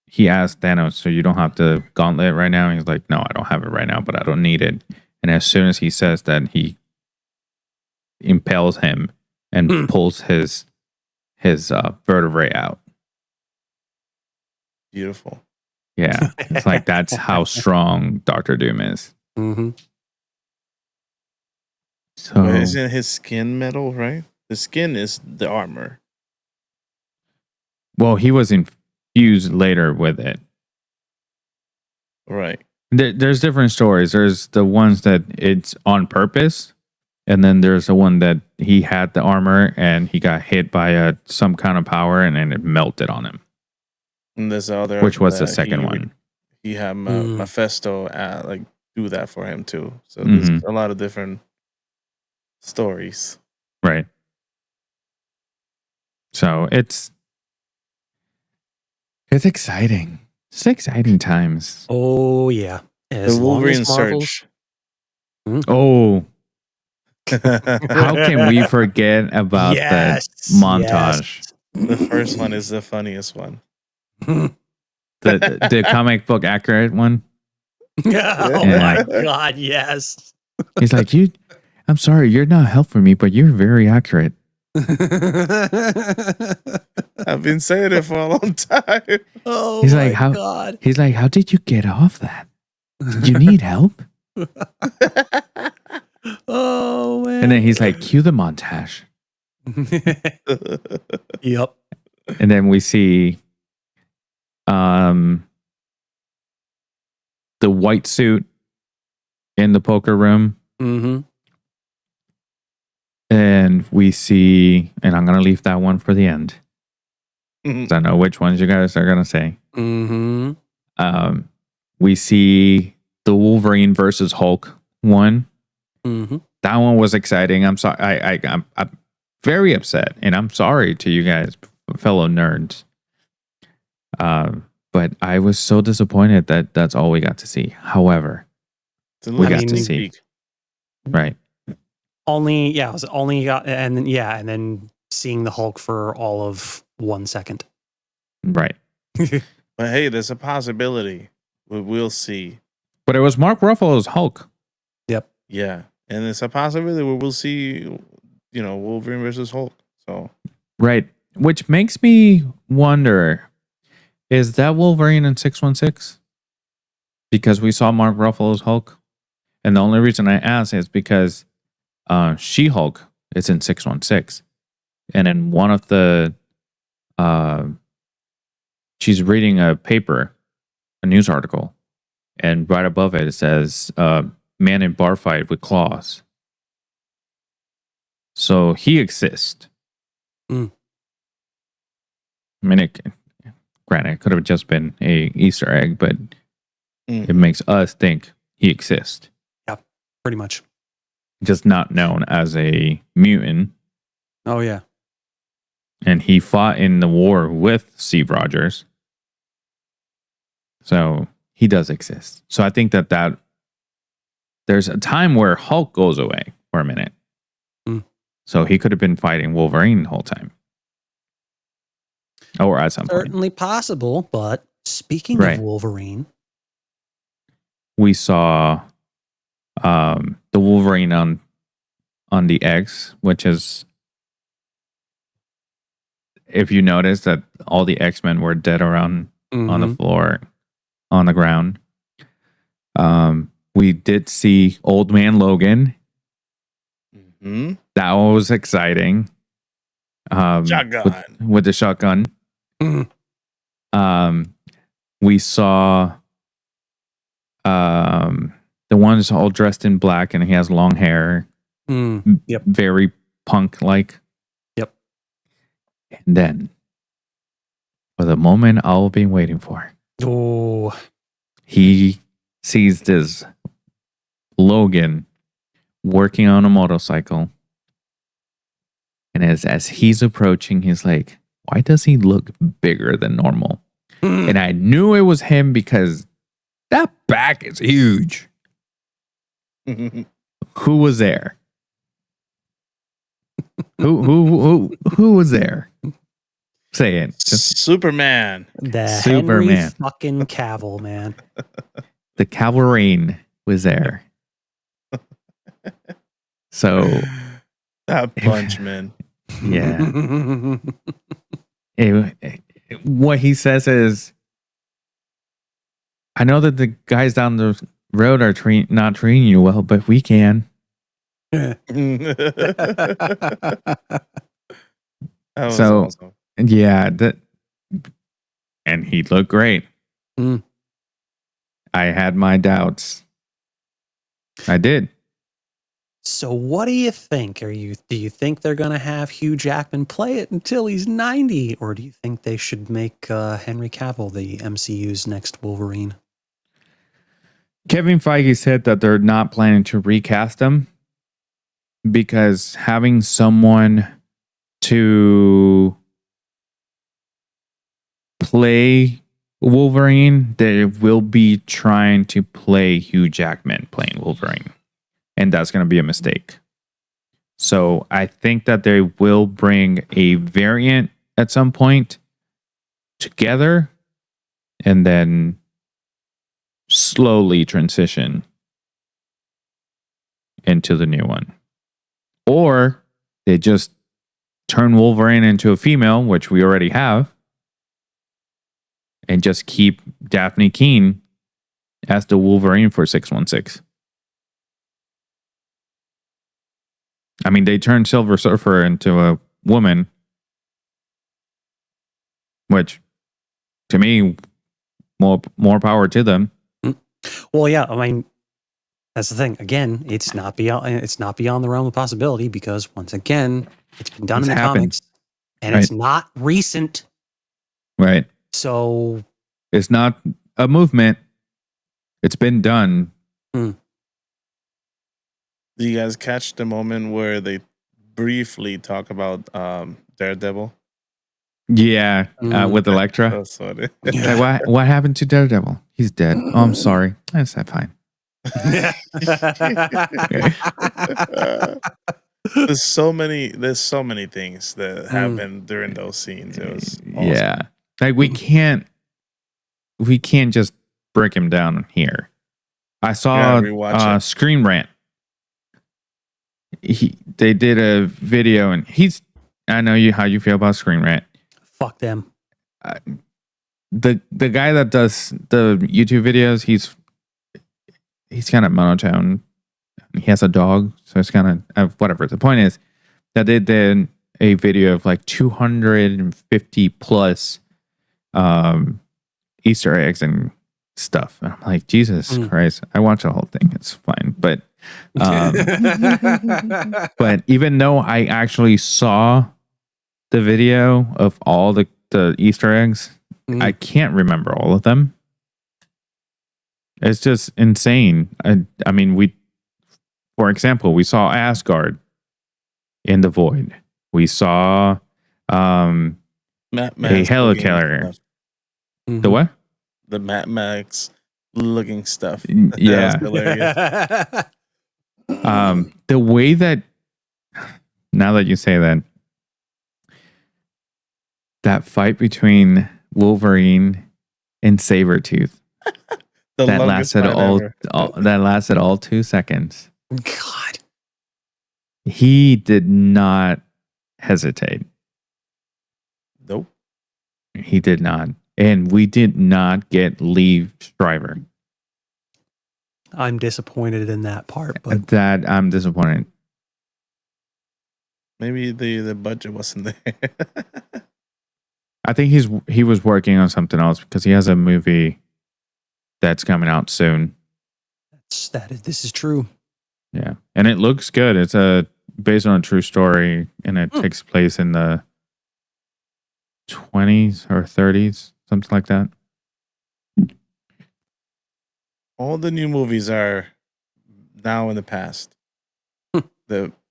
he asked Thanos, "So you don't have the gauntlet right now?" And he's like, "No, I don't have it right now, but I don't need it." And as soon as he says that, he impales him and pulls his his vertebrae out. Beautiful. Yeah, it's like that's how strong Doctor Doom is. Mm-hmm. So But isn't his skin metal, right? The skin is the armor. well, he was infused later with it. Right. There's different stories. There's the ones that it's on purpose, and then there's the one that he had the armor and he got hit by some kind of power and then it melted on him, And there's the other, which was the second he, one. He had Mm. Mephisto like do that for him too. So Mhm. there's a lot of different stories. Right. So it's exciting. It's exciting times. Oh yeah. As The long Wolverine as Marvel's, search. Oh, how can we forget about Yes, the montage? The first one is the funniest one. The comic book accurate one. Oh Yeah. my god, yes. He's like, I'm sorry, you're not helping me, but you're very accurate. I've been saying it for a long time. Oh He's my like, how- god. He's like, how did you get off that? Did you need help? Oh man. And then he's like, cue the montage. Yep. And then we see the white suit in the poker room. Mm-hmm. And we see, and I'm going to leave that one for the end. 'Cause I know which ones you guys are going to say. Mm-hmm. We see the Wolverine versus Hulk one. Mm-hmm. That one was exciting. I'm sorry. I'm very upset, and I'm sorry to you guys, fellow nerds. But I was so disappointed that that's all we got to see. However, we got to see. Right. Only it was only got and then seeing the Hulk for all of 1 second. Right. But hey, there's a possibility. We'll see. But it was Mark Ruffalo's Hulk. Yep. Yeah. And it's a possibility where we'll see, Wolverine versus Hulk. So Right. Which makes me wonder, is that Wolverine in 616? Because we saw Mark Ruffalo's Hulk. And the only reason I ask is because She-Hulk is in 616. And in one of the she's reading a paper, a news article, and right above it says man in bar fight with claws. So he exists. Mm. I mean, granted, it could have just been a Easter egg, but it makes us think he exists. Yeah, pretty much. Just not known as a mutant. Oh yeah. And he fought in the war with Steve Rogers. So he does exist. So I think that there's a time where Hulk goes away for a minute. Mm. So he could have been fighting Wolverine the whole time. Or at some point. Certainly possible, but speaking Right. of Wolverine, We saw the Wolverine on the X, which is, if you notice that all the X-Men were dead around on the floor, on the ground. We did see Old Man Logan. Mm-hmm. That was exciting. Shotgun. With the shotgun. We saw the one's all dressed in black and he has long hair. Yep. Very punk-like. Yep. And then, for the moment I'll be waiting for. Oh. He sees this Logan working on a motorcycle. And as he's approaching, he's like, why does he look bigger than normal? And I knew it was him because that back is huge. Who was there? Who was there? Say it. Superman. The Superman. Henry fucking Cavill, man. The Cavalry was there. So That punch, man. Yeah. What he says is, I know that the guys down the road are not treating you well, but we can. That was So, awesome. yeah, and he looked great. Mm. I had my doubts. I did. So what do you think? Do you think they're going to have Hugh Jackman play it until he's 90? Or do you think they should make Henry Cavill the MCU's next Wolverine? Kevin Feige said that they're not planning to recast him because having someone to play Wolverine, they will be trying to play Hugh Jackman playing Wolverine. And that's going to be a mistake. So I think that they will bring a variant at some point together and then slowly transition into the new one. Or they just turn Wolverine into a female, which we already have, and just keep Daphne Keane as the Wolverine for 616. I mean, they turned Silver Surfer into a woman, which, to me, more power to them. Well, yeah, I mean, that's the thing. Again, it's not beyond the realm of possibility because once again, it's been done in the comics, and it's not recent. Right. So it's not a movement. It's been done. Do you guys catch the moment where they briefly talk about Daredevil? Yeah, with Elektra. That's funny. Like, what happened to Daredevil? He's dead. Oh, I'm sorry. That's fine. There's so many things that happen during those scenes. It was awesome. Yeah. Like we can't just break him down here. I saw Screen Rant. They did a video, and I know how you feel about Screen Rant. Fuck them. The guy that does the YouTube videos, he's kind of monotone. He has a dog, so it's kind of whatever. The point is that they did a video of like 250 plus Easter eggs and stuff. And I'm like, Jesus Christ! I watch the whole thing. It's fine, but but even though I actually saw the video of all the Easter eggs, I can't remember all of them. It's just insane. I mean, for example, we saw Asgard in the Void. We saw a helicarrier. The what? The Mad Max looking stuff. Yeah. The way that, now that you say that fight between Wolverine and Sabretooth that lasted all 2 seconds. God. He did not hesitate. Nope. He did not. And we did not get Lee Stryver. I'm disappointed in that part. But that I'm disappointed. Maybe the budget wasn't there. I think he was working on something else because he has a movie that's coming out soon. This is true. Yeah, and it looks good. It's based on a true story, and it takes place in the 20s or 30s, something like that. All the new movies are now in the past.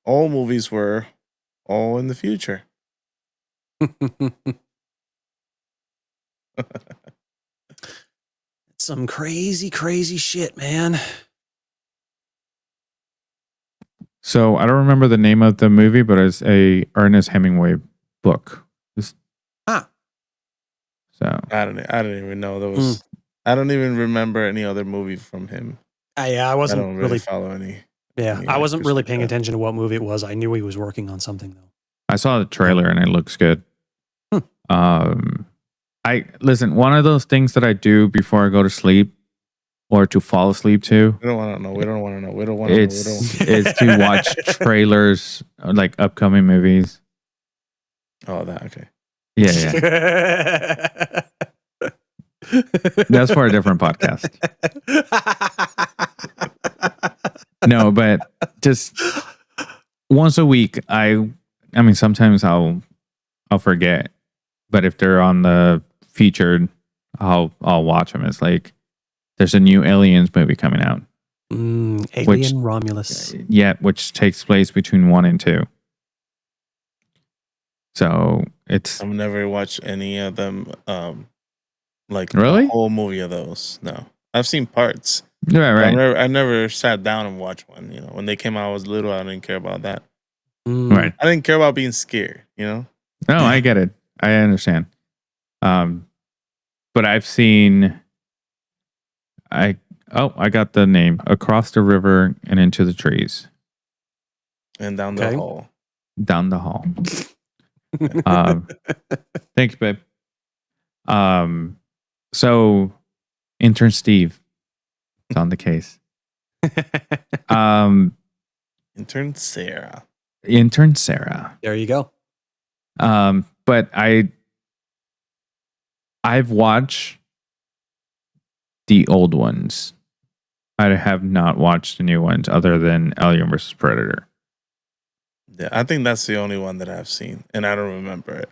All movies were all in the future. Some crazy, crazy shit, man. So I don't remember the name of the movie, but it's a Ernest Hemingway book. So I don't even know there was. I don't even remember any other movie from him. I wasn't really follow any. Yeah, I wasn't really paying attention to what movie it was. I knew he was working on something though. I saw the trailer and it looks good. Hmm. I listen. One of those things that I do before I go to sleep or to fall asleep to. We don't want to know. We don't want to know. We don't want to know. It's to watch trailers, like upcoming movies. Oh, that okay. Yeah. That's for a different podcast. No, but just once a week, I mean, sometimes I'll forget, but if they're on the featured, I'll watch them. It's like there's a new Aliens movie coming out. Alien Romulus. Yeah, which takes place between 1 and 2. So it's. I've never watched any of them. Like really? The whole movie of those. No, I've seen parts. Right. I never sat down and watched one. You know, when they came out, I was little. I didn't care about that. Right. I didn't care about being scared. You know. No, I get it. I understand. But I've seen. I got the name. Across the River and Into the Trees. And down the hall. Down the hall. Thanks, babe. So intern Steve is on the case. Intern Sarah. Intern Sarah. There you go. But I've watched the old ones. I have not watched the new ones other than Alien vs. Predator. Yeah, I think that's the only one that I've seen, and I don't remember it.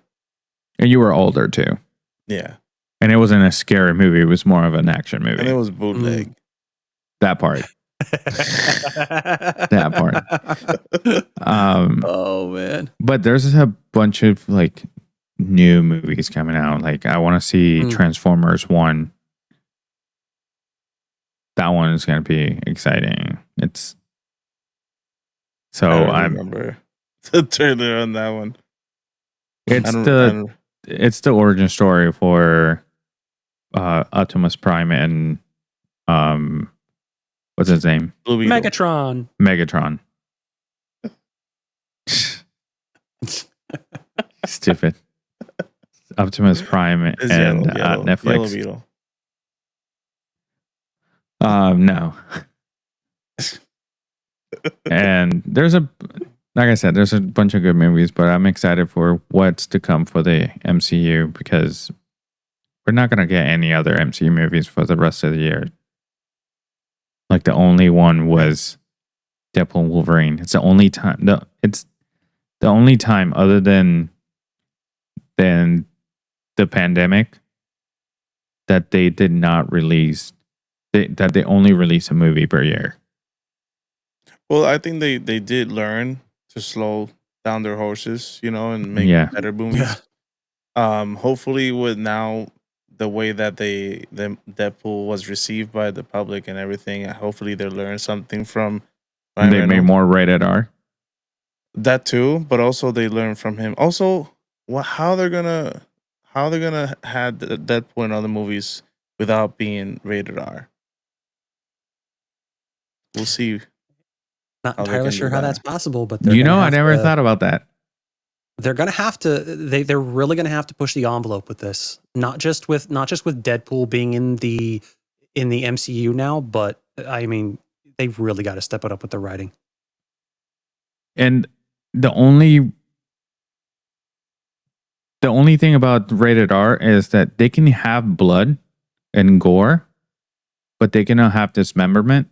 And you were older too. Yeah. And it wasn't a scary movie. It was more of an action movie. And it was bootleg. That part. That part. Oh, man. But there's a bunch of like new movies coming out. Like I want to see Transformers 1. That one is going to be exciting. It's so I remember the trailer on that one. It's the origin story for Optimus Prime and what's his name? Megatron. Stupid. Optimus Prime and Netflix. Yellow Beetle. No. And like I said, there's a bunch of good movies, but I'm excited for what's to come for the MCU because we're not going to get any other MCU movies for the rest of the year. Like the only one was Deadpool and Wolverine. It's the only time. It's the only time other than the pandemic that they did not release. That they only release a movie per year. Well, I think they did learn to slow down their horses, you know, and make better movies. Yeah. Hopefully, with now the way that the Deadpool was received by the public and everything, hopefully they learn something from. They made more rated R. That too, but also they learn from him. Also, how they're gonna have Deadpool in other movies without being rated R. We'll see. Not entirely sure how that's possible, but I never thought about that. They're gonna have to. They're really gonna have to push the envelope with this. Not just with Deadpool being in the MCU now, but I mean, they really got to step it up with the writing. And the only thing about rated R is that they can have blood and gore, but they cannot have dismemberment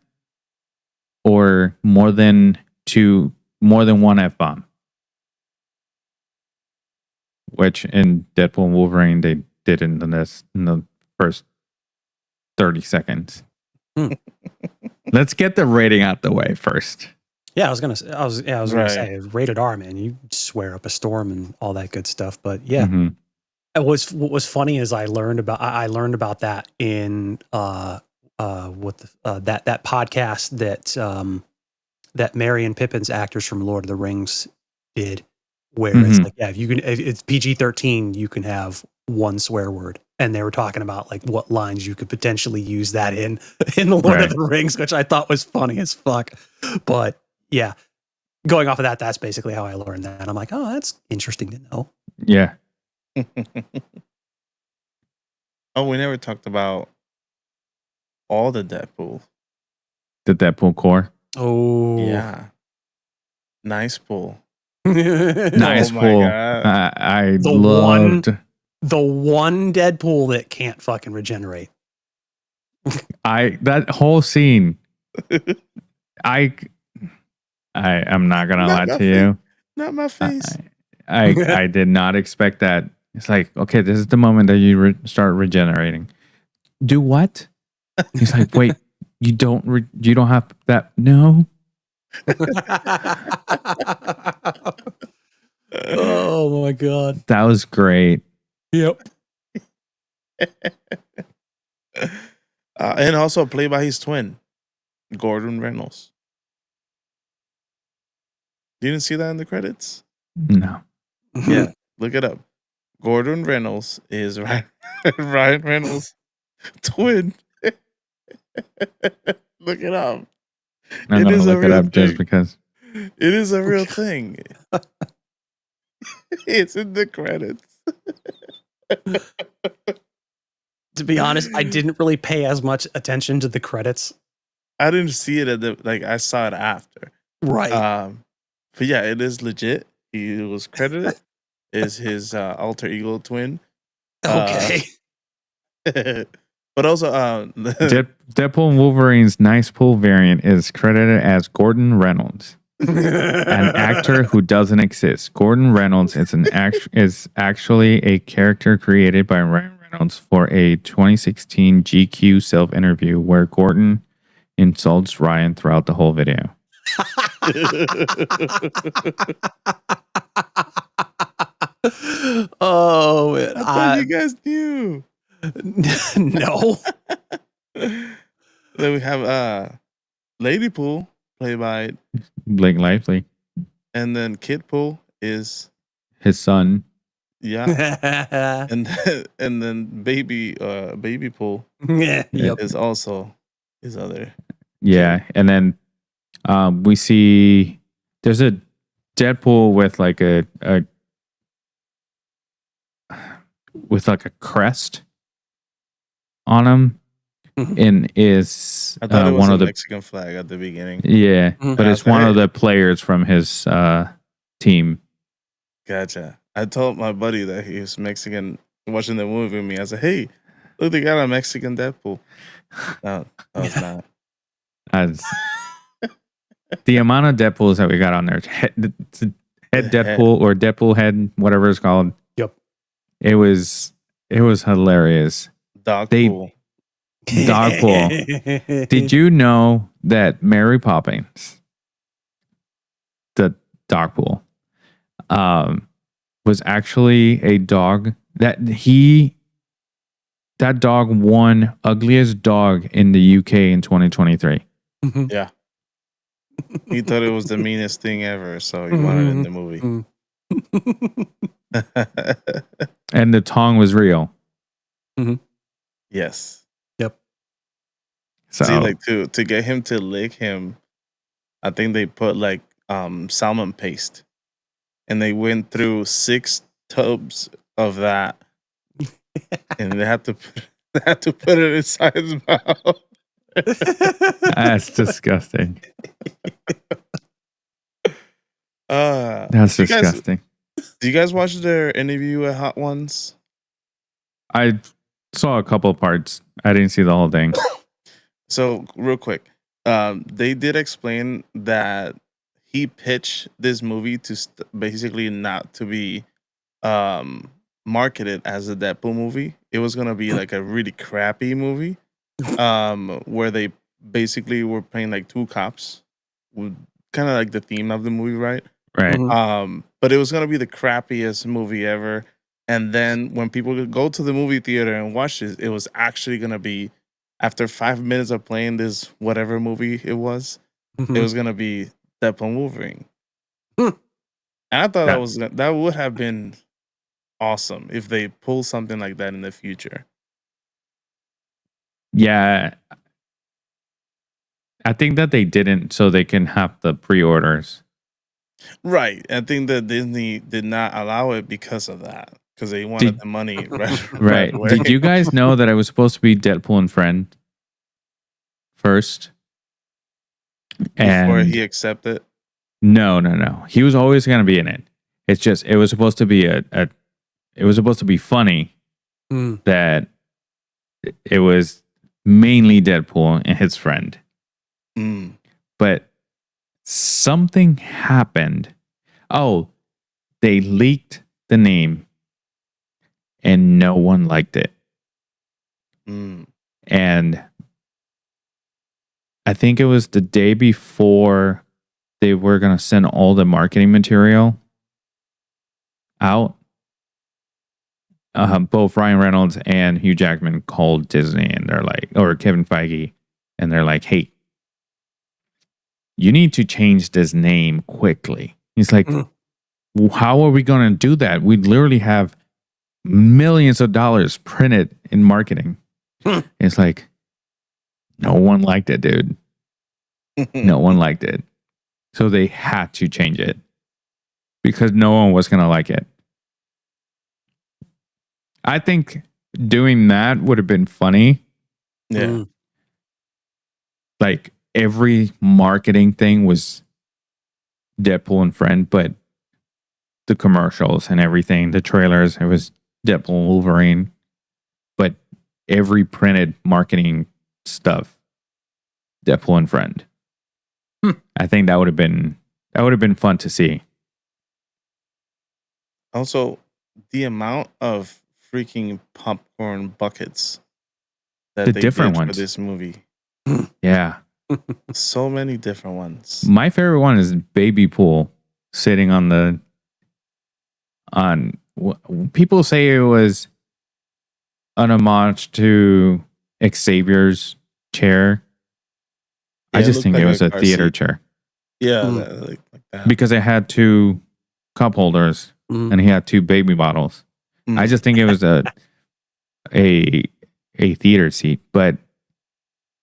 or more than one F-bomb. Which in Deadpool and Wolverine they did in the first 30 seconds. Let's get the rating out the way first. Yeah, I was gonna say rated R, man. You swear up a storm and all that good stuff. But yeah, what was funny is I learned about that in that podcast that Merry and Pippin's actors from Lord of the Rings did, where it's like, if it's PG-13, you can have one swear word, and they were talking about like what lines you could potentially use that in the Lord of the Rings, which I thought was funny as fuck. But yeah, going off of that, that's basically how I learned that. I'm like, oh, that's interesting to know. Yeah. Oh, we never talked about all the Deadpool. The Deadpool core. Oh, Yeah. Nice pull. Nice Oh my pull. God. I The loved. the one Deadpool that can't fucking regenerate. That whole scene. I'm not gonna lie to you. Not my face. I did not expect that. It's like, okay, this is the moment that you start regenerating. Do what? He's like, wait, you don't have that? No. Oh my God. That was great. Yep. And also played by his twin, Gordon Reynolds. You didn't see that in the credits? No. Yeah, look it up. Gordon Reynolds is Ryan Reynolds' twin. Look it up. I'm It gonna is a look it real up just thing. because. It is a real thing. It's in the credits. To be honest, I didn't really pay as much attention to the credits. I didn't see it I saw it after. Right. But yeah, it is legit. He was credited as his alter ego twin. Okay. But also, Deadpool and Wolverine's nice pull variant is credited as Gordon Reynolds, an actor who doesn't exist. Gordon Reynolds is actually a character created by Ryan Reynolds for a 2016 GQ self-interview where Gordon insults Ryan throughout the whole video. Oh, I thought you guys knew. No. Then we have Lady Pool, played by Blake Lively, and then Kid Pool is his son. yeah, and then Baby Pool Yep. is also his other. Yeah, and then we see there's a Deadpool with like a crest on him, and is I thought it was one a of the Mexican flag at the beginning. yeah, but it's one of Hey. the players from his team. Gotcha. I told my buddy that he was Mexican watching the movie with me. I said, "Hey, look, they got a Mexican Deadpool." No, that was not. As the amount of Deadpools that we got on there, head Deadpool or Deadpool head, whatever it's called. Yep. It was hilarious. Dogpool. Dogpool. Did you know that Mary Poppins, the Dogpool, was actually a dog that dog won ugliest dog in the UK in 2023. Yeah. He thought it was the meanest thing ever, so he wanted it in the movie. And the tongue was real. Yes. Yep. So See, like to get him to lick him, I think they put like salmon paste, and they went through 6 tubs of that, and they had to put it inside his mouth. that's disgusting. That's do you guys- disgusting. Do you guys watch their interview at Hot Ones? I saw a couple of parts. I didn't see the whole thing. So real quick, they did explain that he pitched this movie to basically not to be marketed as a Deadpool movie. It was gonna be like a really crappy movie, where they basically were playing like 2 cops, kind of like the theme of the movie, right? Right. But it was gonna be the crappiest movie ever. And then when people would go to the movie theater and watch it, it was actually gonna be, after 5 minutes of playing this whatever movie it was gonna be Deadpool and Wolverine. And I thought that would have been awesome if they pull something like that in the future. Yeah. I think that they didn't so they can have the pre-orders. Right. I think that Disney did not allow it because of that. Because they wanted Did- the money right Right. away. Did you guys know that I was supposed to be Deadpool and Friend first? Before And he accepted? no. He was always going to be in it. It's just it was supposed to be it was supposed to be funny that it was mainly Deadpool and his friend. Mm. But something happened. Oh, they leaked the name and no one liked it. Mm. And I think it was the day before they were going to send all the marketing material out. Both Ryan Reynolds and Hugh Jackman called Disney and they're like, or Kevin Feige, and they're like, hey, you need to change this name quickly. He's like, how are we going to do that? We literally have millions of dollars printed in marketing. It's like, no one liked it, dude. No one liked it. So they had to change it because no one was going to like it. I think doing that would have been funny. Yeah. Like every marketing thing was Deadpool and Friend, but the commercials and everything, the trailers, it was Deadpool and Wolverine. But every printed marketing stuff, Deadpool and Friend. I think that would have been fun to see. Also, the amount of freaking popcorn buckets that The they different did ones. for this movie. Yeah. So many different ones. My favorite one is Baby Pool sitting on people say it was an homage to Xavier's chair. Yeah, I it just looked think like it was a car theater seat. chair Yeah, like that. because it had two cup holders and he had two baby bottles. Mm. I just think it was a theater seat, but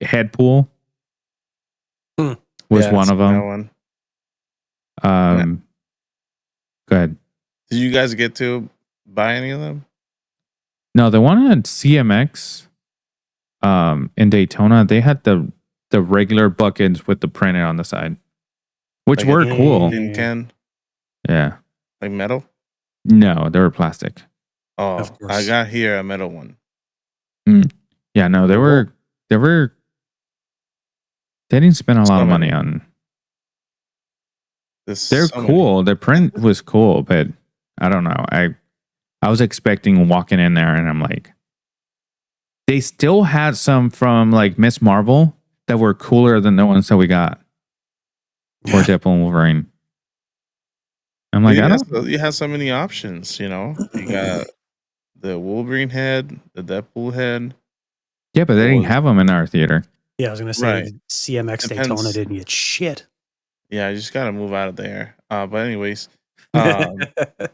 head pool was Yeah, one of that them. one. Go ahead. Did you guys get to buy any of them? No, the one at CMX in Daytona, they had the regular buckets with the printed on the side, which Like were a cool. tin can? Yeah. Like metal? No, they were plastic. Oh, Of course. I got here a metal one. Yeah, no, they didn't spend a lot of money on. They're cool. The print was cool, but I don't know. I was expecting walking in there and I'm like, they still had some from like Miss Marvel that were cooler than the ones that we got for Deadpool and Wolverine. I'm like, You have so many options, you know. You got the Wolverine head, the Deadpool head. yeah, but they didn't have them in our theater. Yeah, I was gonna say Right. CMX Depends. Daytona didn't get shit. Yeah, you just gotta move out of there. But anyways, The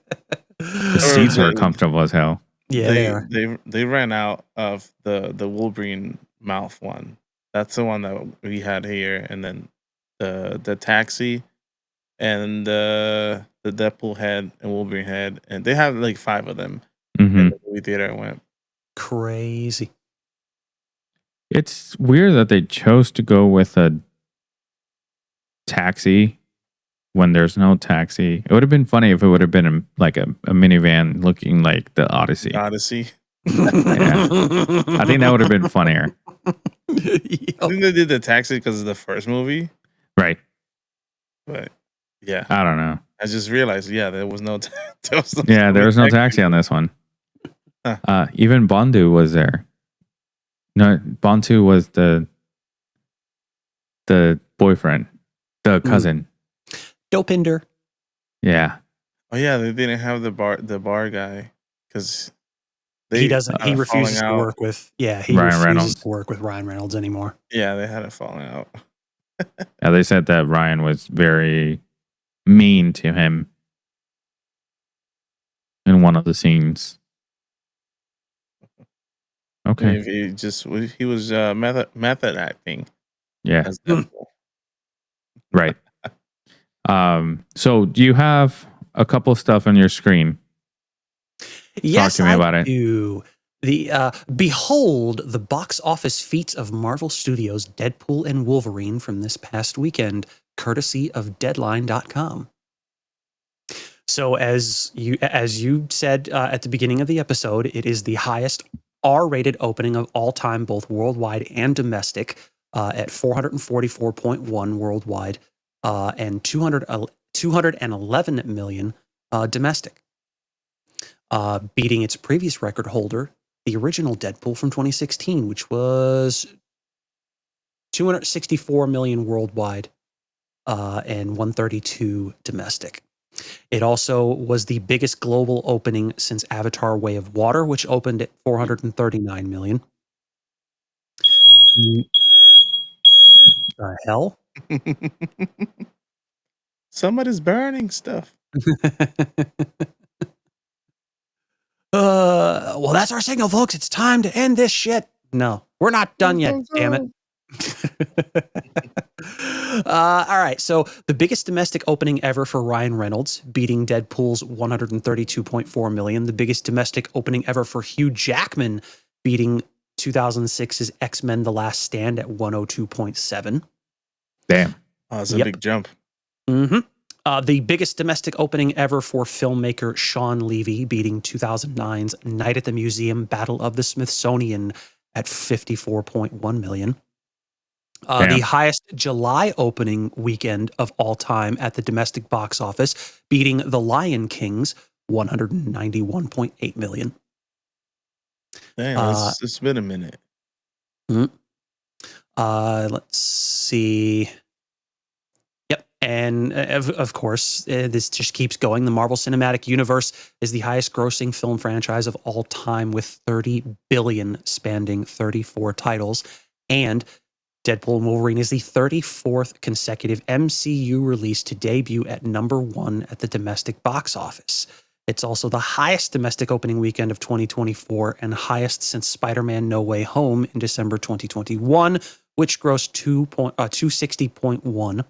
seats are comfortable as hell. Yeah, they are. They ran out of the Wolverine mouth one. That's the one that we had here, and then the taxi, and the Deadpool head and Wolverine head, and they have like 5 of them in the movie theater. I went Crazy. It's weird that they chose to go with a taxi when there's no taxi. It would have been funny if it would have been like a minivan looking like the Odyssey. Odyssey. Yeah. I think that would have been funnier. I think they did the taxi because of the first movie, Right. but yeah, I don't know. I just realized, there was no. There was no taxi on this one. Huh. Even Bondu was there. No, Bondu was the boyfriend, the cousin. Dopinder. Yeah. Oh yeah, they didn't have the bar guy because He doesn't. He refuses to work with. Yeah, he Ryan refuses Reynolds. to work with Ryan Reynolds anymore. Yeah, they had a falling out. Yeah, they said that Ryan was very mean to him in one of the scenes. Okay. He was method acting. Yeah. As Deadpool. Right. So do you have a couple stuff on your screen? Yes, Talk to me about it. do. Behold the box office feats of Marvel Studios' Deadpool and Wolverine from this past weekend, courtesy of Deadline.com. So as you said at the beginning of the episode, it is the highest R-rated opening of all time, both worldwide and domestic, at 444.1 worldwide and 211 million domestic, beating its previous record holder, the original Deadpool from 2016, which was 264 million worldwide and 132 domestic. It also was the biggest global opening since Avatar: Way of Water, which opened at 439 million. The hell? Somebody's burning stuff. Well, that's our signal, folks. It's time to end this shit. No, we're not done yet, damn it. All right, so the biggest domestic opening ever for Ryan Reynolds, beating Deadpool's 132.4 million. The biggest domestic opening ever for Hugh Jackman, beating 2006's X-Men: The Last Stand at 102.7. Damn. Oh, that's a big jump. Mm-hmm. The biggest domestic opening ever for filmmaker Sean Levy, beating 2009's Night at the Museum: Battle of the Smithsonian at 54.1 million. The highest July opening weekend of all time at the domestic box office, beating The Lion King's 191.8 million. Damn, it's been a minute. Let's see. Yep. And of course, this just keeps going. The Marvel Cinematic Universe is the highest grossing film franchise of all time, with 30 billion spanning 34 titles. And Deadpool and Wolverine is the 34th consecutive MCU release to debut at number 1 at the domestic box office. It's also the highest domestic opening weekend of 2024 and highest since Spider-Man: No Way Home in December 2021, which grossed 260.1.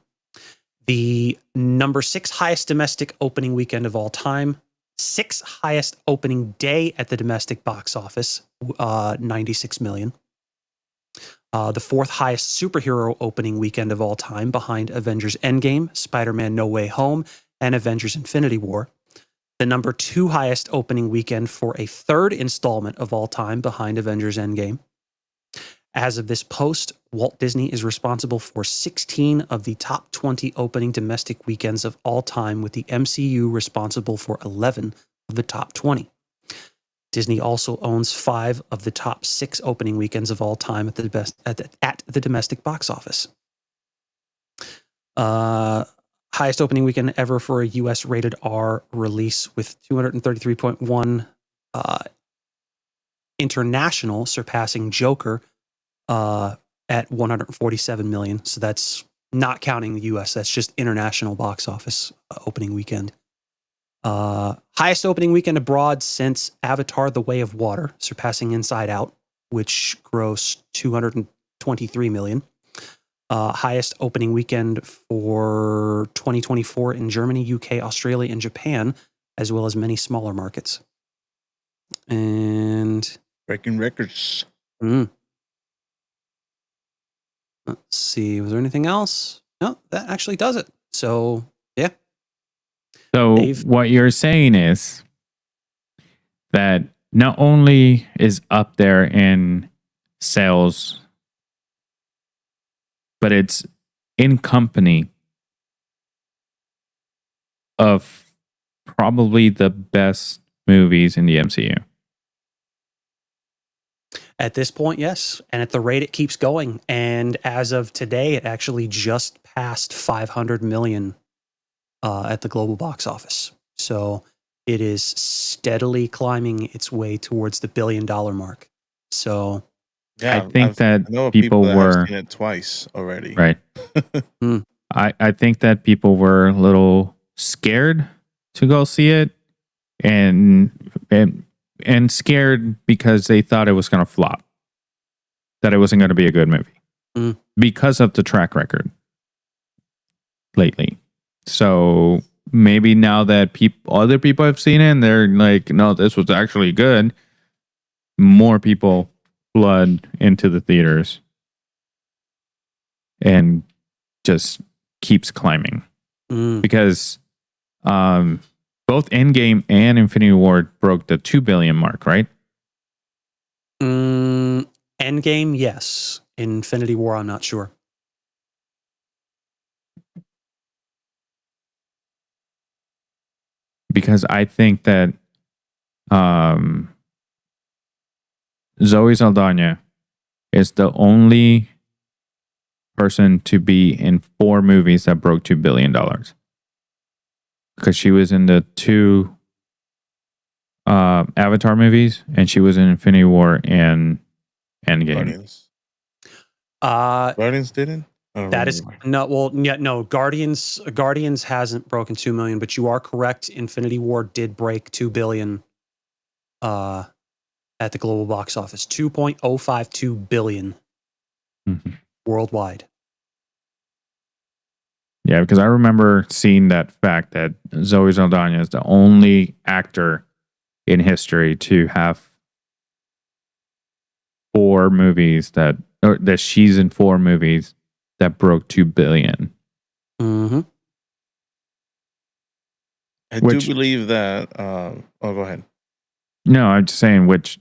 The number 6 highest domestic opening weekend of all time, 6th highest opening day at the domestic box office, 96 million. The 4th highest superhero opening weekend of all time, behind Avengers Endgame, Spider-Man: No Way Home, and Avengers Infinity War. The number 2 highest opening weekend for a 3rd installment of all time, behind Avengers Endgame. As of this post, Walt Disney is responsible for 16 of the top 20 opening domestic weekends of all time, with the MCU responsible for 11 of the top 20. Disney also owns 5 of the top 6 opening weekends of all time at the domestic box office. Highest opening weekend ever for a US rated R release, with 233.1 international, surpassing Joker at 147 million. So that's not counting the US, that's just international box office opening weekend. Highest opening weekend abroad since Avatar: The Way of Water, surpassing Inside Out, which grossed 223 million. Highest opening weekend for 2024 in Germany, UK, Australia, and Japan, as well as many smaller markets. And breaking records. Let's see, was there anything else? No, that actually does it. So yeah. So what you're saying is that not only is up there in sales, but it's in company of probably the best movies in the MCU. At this point, yes. And at the rate it keeps going. And as of today, it actually just passed 500 million at the global box office. So it is steadily climbing its way towards the $1 billion mark. So yeah, I think that people were seen it twice already. Right. I think that people were a little scared to go see it, and scared because they thought it was going to flop, that it wasn't going to be a good movie because of the track record lately. So maybe now that other people have seen it and they're like, no, this was actually good, more people flood into the theaters and just keeps climbing. Because both Endgame and Infinity War broke the 2 billion mark, right? Endgame, yes. Infinity War, I'm not sure. Because I think that Zoe Saldana is the only person to be in 4 movies that broke $2 billion. Because she was in the 2 Avatar movies, and she was in Infinity War and Endgame. Guardians didn't? That is no. Guardians hasn't broken 2 million, but you are correct. Infinity War did break 2 billion at the global box office. 2.052 billion worldwide. Yeah, because I remember seeing that fact that Zoe Saldana is the only actor in history to have 4 movies that she's in 4 movies that broke 2 billion. Mm-hmm. I do believe that. Go ahead. No, I'm just saying, which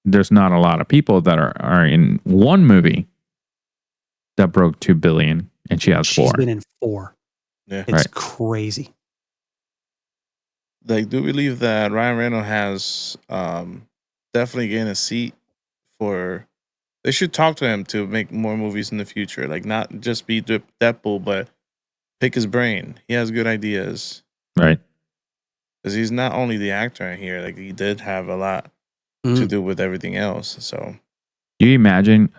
there's not a lot of people that are in 1 movie that broke 2 billion, and she has 4. She's been in 4. Yeah, it's crazy. I do believe that Ryan Reynolds has definitely gained a seat for. They should talk to him to make more movies in the future. Like, not just be Deadpool, but pick his brain. He has good ideas. Right. Because he's not only the actor in here, like, he did have a lot to do with everything else. So, do you imagine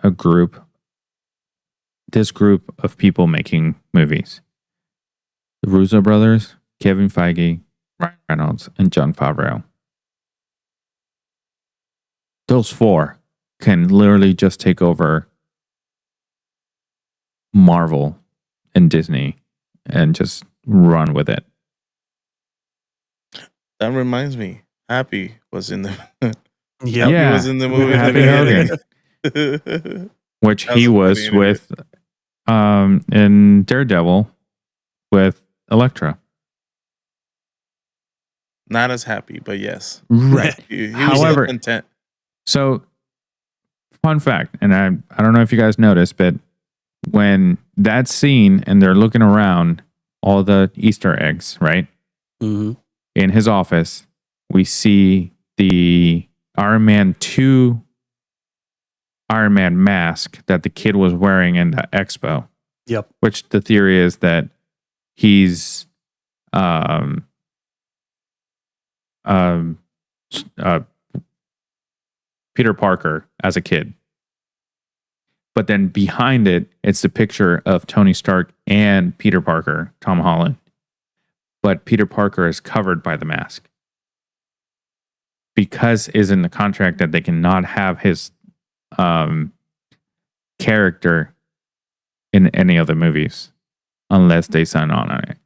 this group of people making movies? The Russo brothers, Kevin Feige, Ryan Reynolds, and Jon Favreau. Those 4 can literally just take over Marvel and Disney and just run with it. that reminds me, Happy was in the Yeah, Happy was in the movie. Happy Hogan. Which he was with in Daredevil with Elektra. Not as happy, but yes. Right. He was However, content. So, fun fact, and I don't know if you guys noticed, but when that scene and they're looking around all the Easter eggs, right? Mm-hmm. In his office, we see the Iron Man 2 Iron Man mask that the kid was wearing in the expo. Yep. Which the theory is that he's Peter Parker as a kid. But then behind it, it's the picture of Tony Stark and Peter Parker, Tom Holland. But Peter Parker is covered by the mask. Because it's in the contract that they cannot have his character in any other movies unless they sign on it.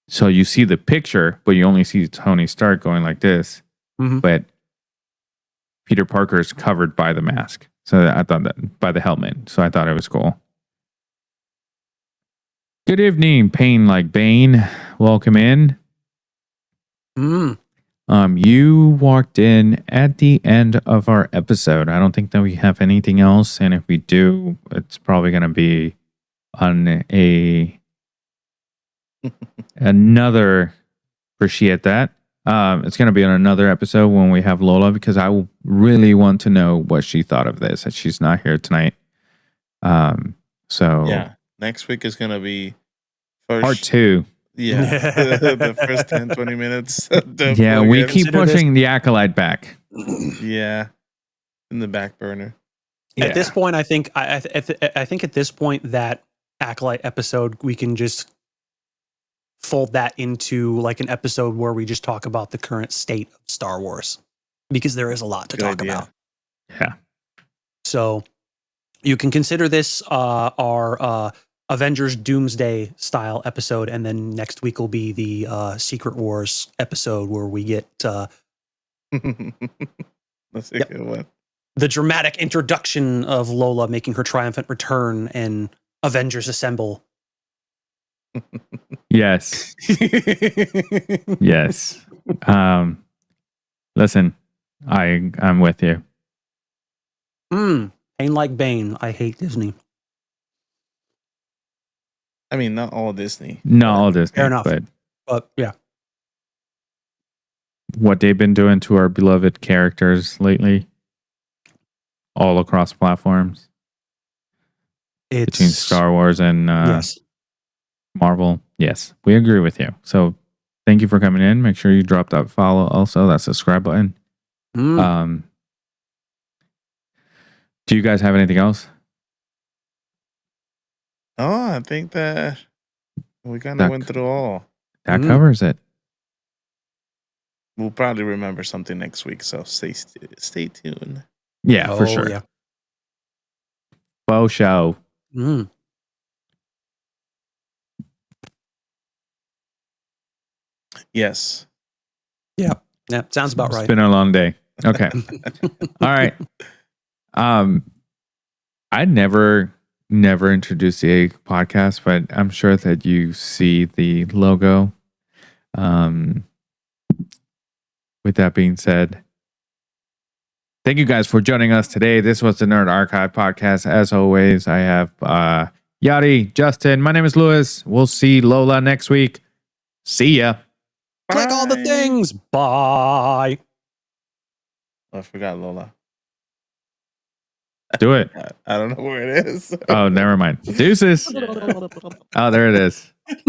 So you see the picture, but you only see Tony Stark going like this. Mm-hmm. But Peter Parker is covered by the mask. So I thought that by the helmet. So I thought it was cool. Good evening, Pain Like Bane. Welcome in. You walked in at the end of our episode. I don't think that we have anything else, and if we do, it's probably going to be on another. Appreciate that. It's going to be on another episode when we have Lola, because I really want to know what she thought of this. She's not here tonight. So yeah, next week is going to be part 2. Yeah, the first 10, 20 minutes. Yeah, we keep pushing the Acolyte back. Yeah, in the back burner. At this point, I think at this point that Acolyte episode, we can just fold that into like an episode where we just talk about the current state of Star Wars, because there is a lot to talk about. Yeah. So you can consider this our Avengers Doomsday style episode, and then next week will be the Secret Wars episode where we get That's a Yep. good one. the dramatic introduction of Lola making her triumphant return and Avengers Assemble. Yes. Yes. Listen, I'm with you. Pain like Bane. I hate Disney. I mean, not all Disney. Not all Disney, Fair enough. but Yeah. what they've been doing to our beloved characters lately, all across platforms, It's between Star Wars and yes. Marvel. Yes, we agree with you. So thank you for coming in. Make sure you drop that follow, also that subscribe button. Do you guys have anything else? Oh, I think that we kind of went through all. That covers it. We'll probably remember something next week, so stay tuned. Yeah, for sure. Yeah. Faux show. Yes. Yeah, sounds about It's right. been a long day. Okay. All right. I never introduced the podcast, but I'm sure that you see the logo. With that being said, thank you guys for joining us today. This was the Nerd Archive podcast. As always, I have Yadi, Justin. My name is Louis. We'll see Lola next week. See ya. Click all the Bye. things. Bye. Oh, I forgot Lola. Do it. I don't know where it is. Oh, never mind. Deuces. Oh, there it is.